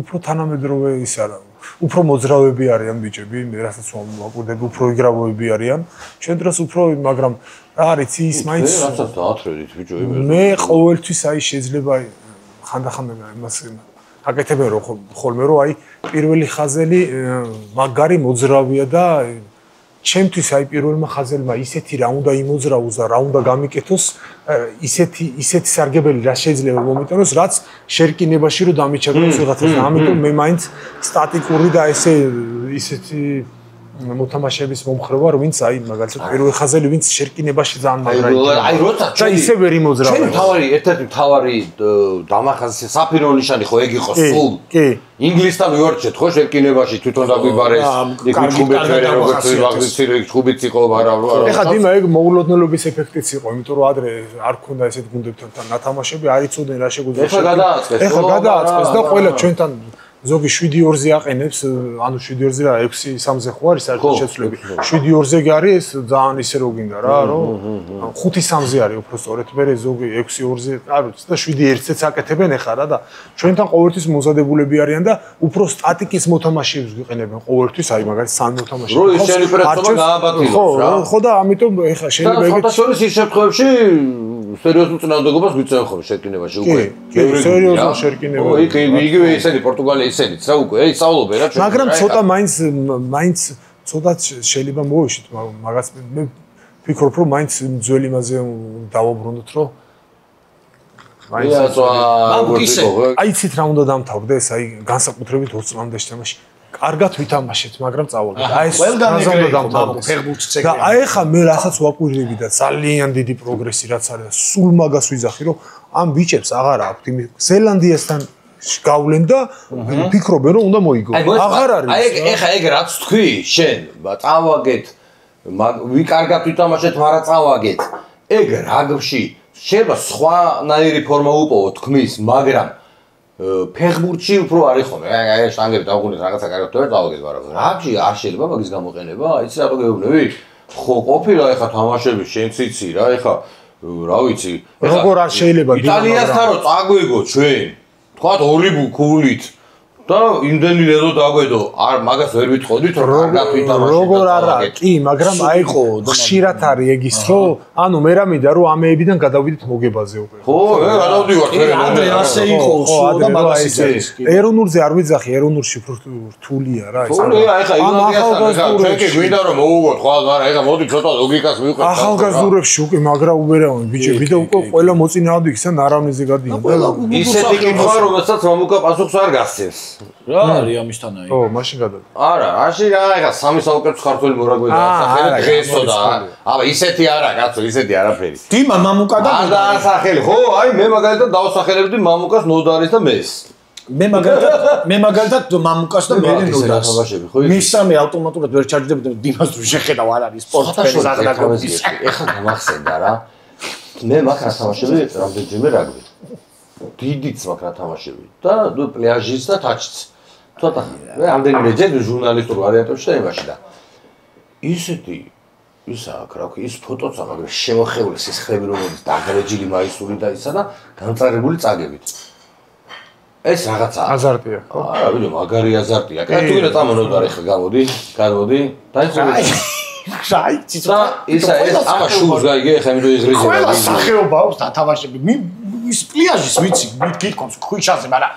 უფრო თანამედროვე ის არა. უფრო მოძრავები არიან ბიჭები, რასაც ვაკვირდები, უფრო იგრავოები არიან. ჩვენ დროს უფრო, მაგრამ რა არის ის მაინც რასაც დაათრევით ბიჭები. მე ყოველთვის აი შეიძლება ხანდახან იმას აკეთებენ რომ ხოლმე რომ აი პირველი ხაზელი მაგარი მოძრავია და ჩემთვის აი პირველმა ხაზელმა ისეთი რა უნდა იმოძრავოს და რა უნდა გამიკეთოს ისეთი სარგებელი რა შეიძლება მომიტანოს რაც შერკინებაში რომ დამიჩაგროს ვიღაცას და ამიტომ მე მაინც სტატიკური და ისეთი მოთამაშეების მომხრევა რომ ვინც აი მაგალითად პირველი ხაზელი ვინც შერკინებაში ძალიან მაგრა აი როცა და ისე ვერ იმოძრავებს ჩვენ თავარი ერთ-ერთი თავარი დამახასიათებელი საფირო ნიშანი ხო ეგ იყო სულ კი ინგლისთან ვიორჩეთ ხო შერკინებაში თვითონ დაგვიბარეს იქ ვიჩუბეთ ვერ როგორც ვაგზიცი რო იქ ჩუბიც იყო მაგრამ ეხა დიმა ეგ მოულოდნელობის ეფექტიც იყო იმიტომ რომ ადრე არ ქონდა ესეთ გუნდებთან ნათამაშები არ იცოდნენ რა შეგვიძლია ეხა გადააწყეს და ყველა ჩვენთან ზოგი 7-2-ზე აყენებს, ანუ 7-2-ზე რა 6-3-ზე ხო არის საერთოდ შეცვლები. 7-2-ზე არის ძალიან ისე რო გინდა რა, რომ 5-3-ზე არის უფრო სწორედ. მე ზოგი 6-2-ზე, არ ვიცი და 7-1-ზეც აკეთებენ ახლა რა და ჩვენთან ყოველთვის მოზადებულები არიან და უფრო სტატიკის მოთამაშეებს ვიყენებენ ყოველთვის, აი მაგალითად სამ მოთამაშე. რო ისინი პრესტობა გააბატილოს რა. ხო და ამიტომ ახლა შეიძლება ეგეთ შორის ის შემთხვევებში სერიოზულ წინააღმდეგობას გვიწევენ ხოლმე შეკინებაში უკვე. სერიოზულ შეკინებაში. იქ იგივე ისეთი პორტუგალია ისენიც რა უკვე სწავლობენ რა ჩვენ. მაგრამ ცოტა მაინც ცოტა შეიძლება მოვიშით მაგას მე ვფიქრობ რომ მაინც ძველი მასზე დავუბრუნდოთ რომ აი ცით რა უნდა დამთავრდეს აი განსაკუთრებით 20 წლამდე თამაში კარგად ვითამაშეთ მაგრამ წავაგეთ აი ეს რა უნდა დამთავრდეს ფეხბურთს ეგრე და აი ახლა მე რასაც ვაკვირდები და ძალიან დიდი პროგრესი რაც არის სულ მაგას ვიძახი რომ ამ ბიჭებს აღარ აქვთ იმ ზელანდიასთან გავლენ და ფიქრობენ რომ უნდა მოიგო. აღარ არის. აი ეხა ეგ რაც თქვი შენ, წავაგეთ, ვიკარგად ვითამაშეთ, მაგრამ წავაგეთ. ეგ რაგბში შეიძლება სხვანაირი ფორმა უპოვო თქმის, მაგრამ ფეხბურთში უფრო არის ხოლმე. აი შტანგები დავღუნეთ რაღაცა კარგად ვერ წავაგეთ, მაგრამ რაგბში არ შეიძლება მაგის გამოყენება. იცი რატო გეუბნები? ხო ყოფილა ეხა თამაშები შენც იცი რა, ეხა რა ვიცი. როგორ არ შეიძლება იტალიასთან რო წაგვიგო ჩვენ თქვათ ორი ქულით და და იმდენი ლედო დაგვედო, არ მაგას ვერ ვიტყოდით, რომ კარგად ვითამაშეთ. როგორ არა, კი, მაგრამ აი ხშირად არის ეგ ის, რომ ანუ მე რამიდა რომ ამეებიდან გადავიდეთ მოგებაზე უკვე. ხო, გადავდივართ. ადრე ასე იყო, და მაგას ის ეროვნულზე არ ვიძახი, ეროვნულში რთულია რა ეს. ხო, ეხა ილანდიასთან ჩვენ კი გვინდა რომ მოუგოთ ხვალ, მაგრამ ეხა მოდი ცოტა ლოგიკას მივყვეთ. ახალგაზრდურებში უკვე მაგრა უბერავენ ბიჭები და უკვე ყველა მოწინააღმდეგეა ნარავნიზე გადიან. ისეთი კითხვა, რომელსაც მამუკა პასუხს არ გასცემს. რა არის ამისთანაი? ო, მაშინ გადადი. არა, რაში რა, ეხა სამი საუკეთესო ქართველი მორაგვე დაასახელე დღესო და აბა ისეთი არა, კაცო, ისეთი არაფერი. დიმა მამუკა და არ დაასახელე, ხო, აი მე მაგალითად დავასახელებდი მამუკას ნოდარის და მეს. მე მაგალითად მამუკას და მე ნოდარს. მისამე ავტომატურად ვერ ჩარჯდებოდა დიმას თუ შეხედავ არ არის სპორტსმენის აღნაგობის. ეხლა გამახსენდა რა. მე მაგ რა თამაშები რამდენჯერმე რაგბი. დიდიც მაგ რა თამაშები და პლაჟის და ტაჩიც. ცოტა მე ამდენიმე ჯერ ჟურნალისტურ ვარიანტებში და იმაში და ისეთი ისა რა ქვია ის ფოტოც მაგრამ შემოხეული სისხლები რომელიც დაგრეჯილი მაისური და ისა და განწარებული წაგებით. ეს რაღაცა აზარტია ხო? არა ვიდეო მაგარი აზარტია. კაი თუ ვინა წამონოდარ ახლა გამოდი დაიხურე. შაი ციტა ისა ეს ამა შულს გაიგე ახლა იმდო იღრიჟება. ყველა სახეობა აქვს დათამაშები. ის პლაჟის ვიცი მითქონს ქვიშაზე მაგრამ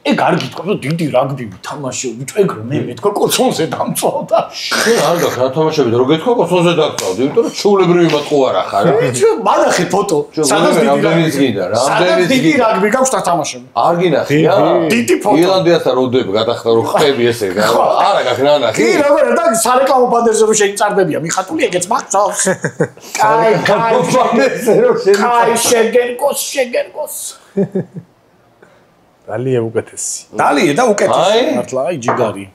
ეგ არ გითხოვს რომ დიდი რაგბი თამაშობ ვიტყვი მე მეთქვა კოცონზე დამწვავდა შენ არ გაქვს რა თამაშები და რო გეთქვა კოცონზე დამწვავდი იმიტომ რომ ჩულებრივი მატყუ არ ახარ ბიჭო მანახე ფოტო სადაც დიდი რაგბი გაქვს თამაშები არ გინახია დიდი ფოტო ირლანდიასთან როდები გადახდა რომ ხტები ესე არა გაქვს რა ნახე კი როგორ და სარეკლამო ბანდერზე რომ შეიწარდებია მიხატული ეგეც მაგწავს კაი შეგერგოს დალია უკეთესი. დალია და უკეთესი. მართლა აი ჯიგარი.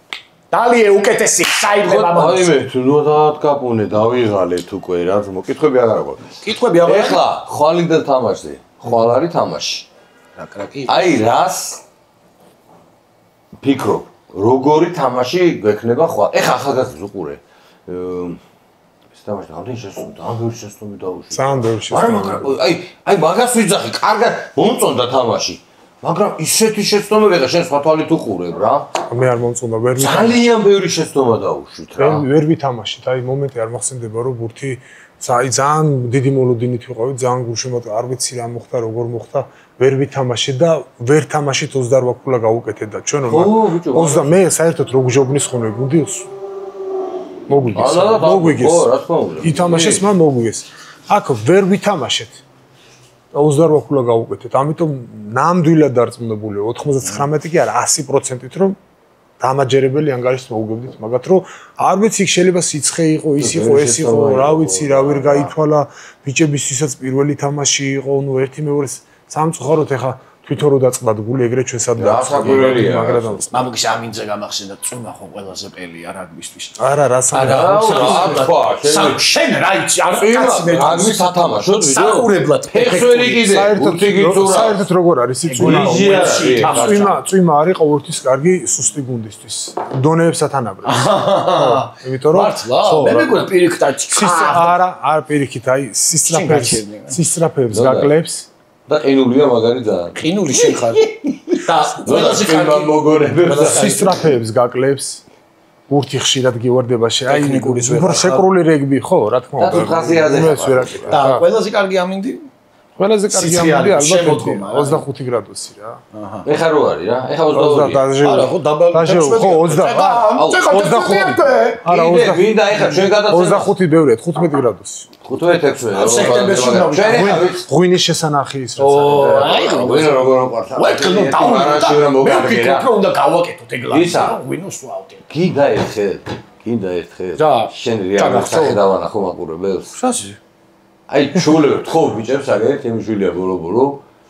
დალია უკეთესი. საერთოდ აი მე თუ დაგკაპუნე დავიღალეთ უკვე რა მოკითხები აღარ აქვს. კითხვები აღარ ეხლა ხვალინდელ თამაშზე. ხვალ არის თამაში. რაკრაკი. აი რას ფიქრობ როგორი თამაში გვექნება ხვალ. ეხლა ახალგაზრდებს უყურე. ეს თამაში რამდენი შესწავლი დაუშვი. ძალიან ბევრი შესწავლი. მაგრამ აი მაგას ვიძახი, კარგად მომწონდა თამაში. მაგრამ ისეთი შეცდომები და შენ სხვა თვალით უყურებ რა. მე არ მომწონდა ვერ ძალიან ბევრი შეცდომა დაუშვით რა. ვერ ვითამაშეთ. აი მომენტი არ მახსენდება რომ ბურთი ძალიან დიდი მოლოდინით ვიყავი, ძალიან გულშემატკივარი, არ ვიცი რა მოხდა, როგორ მოხდა, ვერ ვითამაშეთ და ვერ თამაშით 28 ქულა გავუკეთეთ და ჩვენ 20 მე საერთოდ რო გჯობნის ხოლმე გუნდს მოგვიგეს. მოგვიგეს. ხო, რა თქმა უნდა. ითამაშეს მან მოგვიგეს. აქ ვერ ვითამაშეთ. 28 ქულა გავუკეთეთ. ამიტომ ნამდვილად დარწმუნებულია 99 კი არა 100%-ით რომ დამაჯერებელი ანგარიშს მოუგებდით, მაგათ რომ არ ვიცი შეიძლება სიცხე იყო, ის იყო, ეს იყო, რა ვიცი, რა ვერ გაითვალა ბიჭებისთვისაც პირველი თამაში იყო, ნუ ერთი მეორეს სამწუხაროდ ეხა თვითონ რო დაწყდათ გული ეგრე ჩვენსაც დასაკვირველია მაგრამ მამუკის ამინძე გამახსენდა წუნა ხო ყველაზე პელია რაგბისთვის არა რას შენ რა იცი არ კაცი მე რაგბი სათამაშოდ ვიდეო საყურებლად ფეხსვერი კიდე საერთოდ როგორ არის წვიმა არის ყოველთვის კარგი სუსტი გუნდისთვის დონეებს ათანაბრებს იმიტომ რომ ხო მე მეგონა პირიქით არა პირიქით აი სისტრაფებს გაკლებს და ყინულია მაგარი ძალიან. ყინული შენ ხარ. და ყველაზე კარგი მოგონებებს სისტრაფეებს გაკლებს. ბურთი ხშირად გივარდება აი უფრო შეკრული რეგბი ხო რა თქმა უნდა. და დღაზიაზე ხარ. და ყველაზე კარგი ამინდი? ყველაზე კარგი ამინდი ალბათ 25 გრადუსი რა. აჰა. ეხა რო არის რა? ეხა 22. არა ხო დაბალ ხო 20. არა 20. მინდა ეხა ჩვენ გადაცემა 25 ბევრია 15 გრადუსი. 15-6 სექტემბერში ღვინის შესანახი ის რაც აი ღვინო როგორ მოყარდა ვეთქნო არაში რა მოგაგერა მე უნდა გავაკეთოთ ეგ ლაი ღვინოს ვავდე კიდე ერთხელ შენ რეალურად სახედავანახო მაყურებელს შაში აი ჩულებ თქო ბიჭებს აგერეთ ჩემი შვილია ბოლო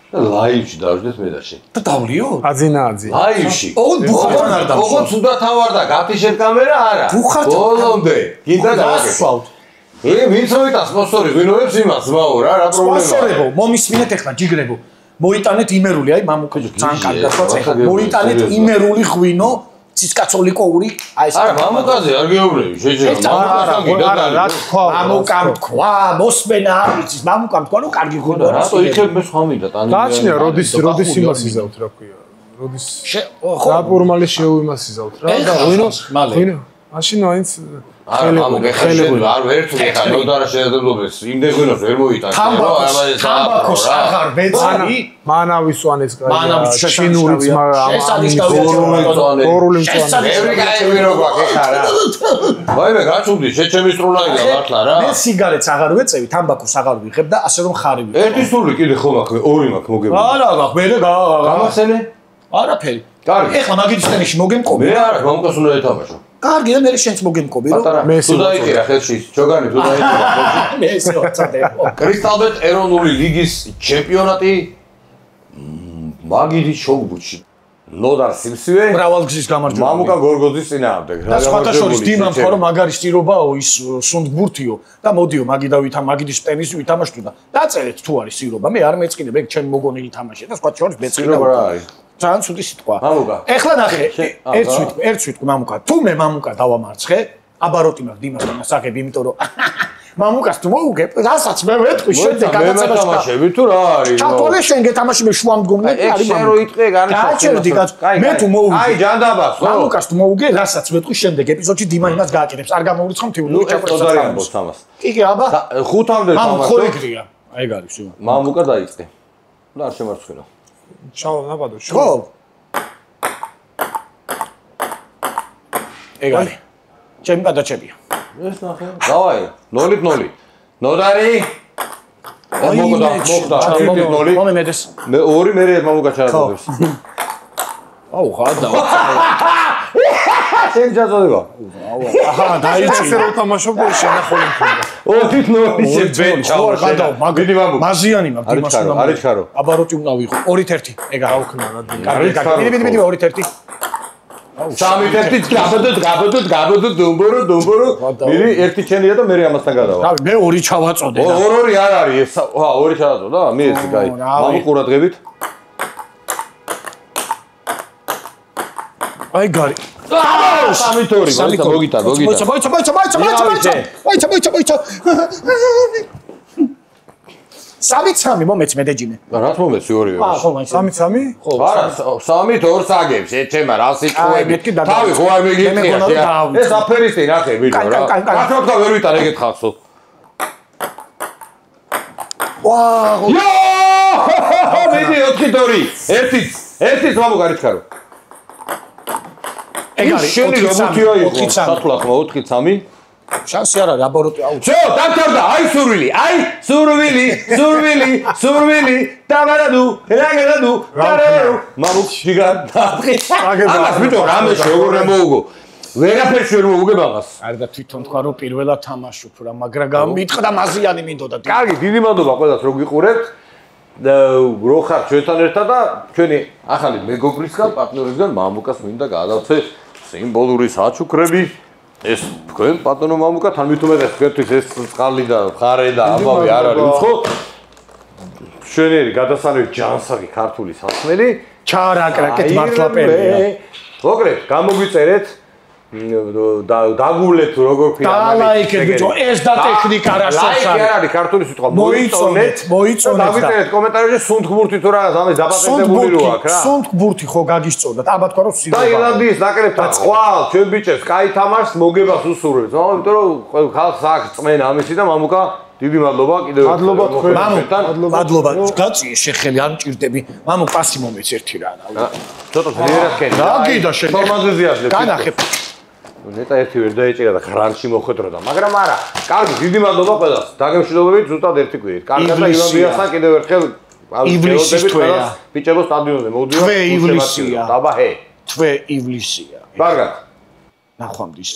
და ლაივში დავждეთ მე და შენ და დავლიო აძინა ლაივში ოღონდ ბუხართან არ დავშვა ოღონდ უნდა თავარდა გაფიშეთ კამერა არა ბოლომდე კიდე დავაკეთე ვინც მოიტანს სპონსორი ვინოებს იმას ძმაო რა პრობლემაა სპონსორებო მომისმინეთ ახლა ჯიგრებო მოიტანეთ იმერული აი მამუკა ძალიან კარგად ხოცა მოიტანეთ იმერული ღვინო ცისკაცოლიკოური აი ეს არა მამუკაზე არ გეუბნები შეჭერა არა რა თქვა მამუკამ თქვა მოსმენა არ ვიცი მამუკამ თქვა რომ კარგი ღვინო რატო იქებ მე სხვა მინდა ტანი გააჩნია როდის იმას იზავთ რა ქვია როდის დაპორმალი შეუიმასიზავთ რა და ვინო მაშინ აინც ხელები არ ვერთვი ხა ნოდარა შეძლებდეს იმდენ გვინოს ვერ მოიტანე თამბაქოს აღარ ვეცანი მანავის ვანეს კაი ჩინურიც გორული მწვანე ევრი კაი რო გვაქვს ხა რა ვაიმე გაჩუმდი შეჩემი სრულაიდა მართლა რა მე სიგარეტს აღარ ვეწევი თამბაქოს აღარ ვიღებ და ასე რომ ხარი ვიღებ ერთი სული კიდე ხო მაქვს ორი მაქვს მოგებული არა გაქვს მე გამახსენე არაფერი კარგი ეხლა მაგისტრის მოგემყობი მე არა მომკას უნდა ეთამაშო კარგი და მე შენც მოგემყობი რომ მე თუ დაიყირა ხელში ჯოგანი თუ დაიყირა მე ესე ვწადებ კრისტალბეტ ეროვნული ლიგის ჩემპიონატი მაგიდი შოუბუჩი ლოდარ სიმსივე მრავალგზის გამარჯვებული მამუკა გორგოძის წინააღმდეგ და სხვათა შორის დიმამ ხო რომ მაგარი სტირობაო ის სუნდგბურთიო და მოდიო მაგიდა მაგიდის ტენისი ვითამაშთო და დაწერეთ თუ არის სტირობა მე არ მეწყინებ ეგ ჩემ მოგონი ითამაშე და სხვათა შორის მეწყინებ რა არის ძალიან ცუდი სიტყვა მამუკა ეხლა ნახე ერთ ვიტყვი მამუკა თუ მე მამუკა დავამარცხე აბაროტი მაგ დიმას განასახები იმიტომ რომ მამუკას თუ მოუგებ რასაც მე ვეთქვი შემდეგ გადაცემაში თამაშები თუ რა არის ჩათვალე შენ გეთამაშები შუამდგომლები არის შენ რო იტყვი გააჩერდი მე თუ მოუგე აი ჯანდაბას ხო მამუკას თუ მოუგე რასაც ვეთქვი შემდეგ ეპიზოდში დიმა იმას გააჭირებს არ გამოურიცხო მთიულური ჭაფრესაც ამბობს ამას კი აბა 5-მდე თამაშობ ხო ეგრეა აი გარის მამუკა დაიწყე და არ შემარცხინა ჩავა ნაბადო ხო ეგ არის ჩემი გადაჭებია ეს ნახე დავაი 0-0 ნოდარი მოხდა 1-0 მომემედეს მე ორი მე მამუკა ჩაადებს აუ ხადა შენ ჩაწოდება აჰა დაიწყე რომ თამაშობ და შენახული მქონდა 0-0 შენ ხადა მაგიდი მამუკა მაზიანი მაგ დიმას უნდა არის ხარო აბაროტი უნდა ვიყო 2-1 ეგ აუქნა რა კარგი მიდი 2-1 სამი-ერთი გაბოდოთ დუმბორო მირი ერთი ჩენია და მე ამასთან გადავა რავი მე ორი ჩავაწოდე რა ორი არ არის ორი ჩავაწოდა მე ეს კაი მამუ ყურადღებით აი გარი სამი-თორი მოგიტან მოიცა სამი მომეც მე დეჯინე რას მომეცი ორივე ხო მაინც 3-3 ხო არა 3-2 აგებს ეჩემა რა სიტყვები თავი ხო არ მეგიწია ეს აფერისტი ნახე ვიდეო რა რა თქმა ვერ ვიტან ეგეთ ხალხო ვაუ მიდი 4-2 ერთი მამუკა არიჩქარო ეგ არის შენი რობოტია იყო სათლა ხო 4-3 შანსი არ არის აბოროტი აუ შო დამთავრდა აი სურვილი დავარადუ რაგადუ დარერო მამუკ შიგან დაწყი ამას ბიჭო რამე როგორ მოუგო ვერაფერს ვერ მოუგე მაგას არ და თვითონ თქვა რომ პირველად თამაშობ რა მაგრამ გამიტყდა მაზიანი მინდოდა კარგი დიდი მადლობა ყველას რომ გიყურებთ და რო ხარ ჩვენთან ერთად და ჩვენი ახალი მეგობრისგან პარტნიორისგან მამუკას მინდა გადავცე სიმბოლური საჩუქრები ეს თქვენ პატონო მამუკა თან მithumetes თქვენთვის ეს წყალი და ხარე და აბავი არ არის უცხო შვენიერი გადასანევი ჯანსაღი ქართული სასმელი ჩაარაკრაკეთ მართლა პერია მოგრეთ გამოგვიწერეთ დაგულეთ როგორ ქვია ლაიქეთ ბიჭო ეს და ტექნიკა რა ლაიქი არ არის ქართული სიტყვა მოიწონეთ დავიწერეთ კომენტარებში სუნთქბურთი თუ რაღაც ამის დაპატენტებული რო აქვს რა სუნთქბურთი ხო გაგისწორდათ აბა თქვა რომ და ირლანდიის ნაკრებთან ხვალ ჩვენ ბიჭებს კაი თამაშს მოგებას უსურვებს იმიტომ რომ ხალხს აქვს წმენა ამისი და მამუკა დიდი მადლობა კიდევ მადლობა თქვენთან მადლობა გაწიე შეხელი არ მჭირდები მამუ პასი მომეც ერთი რა ცოტა ძლიერად ქენი რა გიდა შენ ფორმაზეზე აძლევ განახებ ნეტა ერთი ვერ დაეჭირა და გრანში მოხვედროდა მაგრამ არა კარგი დიდი მადლობა ყველას დაგემშვიდობებით ზუსტად ერთი კვირით კარგად და ილანდიასთან კიდევ ერთხელ ივლისის თვეა ბიჭებო სტადიონზე მოვდივართ თვე ივლისია დაბა ჰე თვე ივლისია კარგად ნახვამდის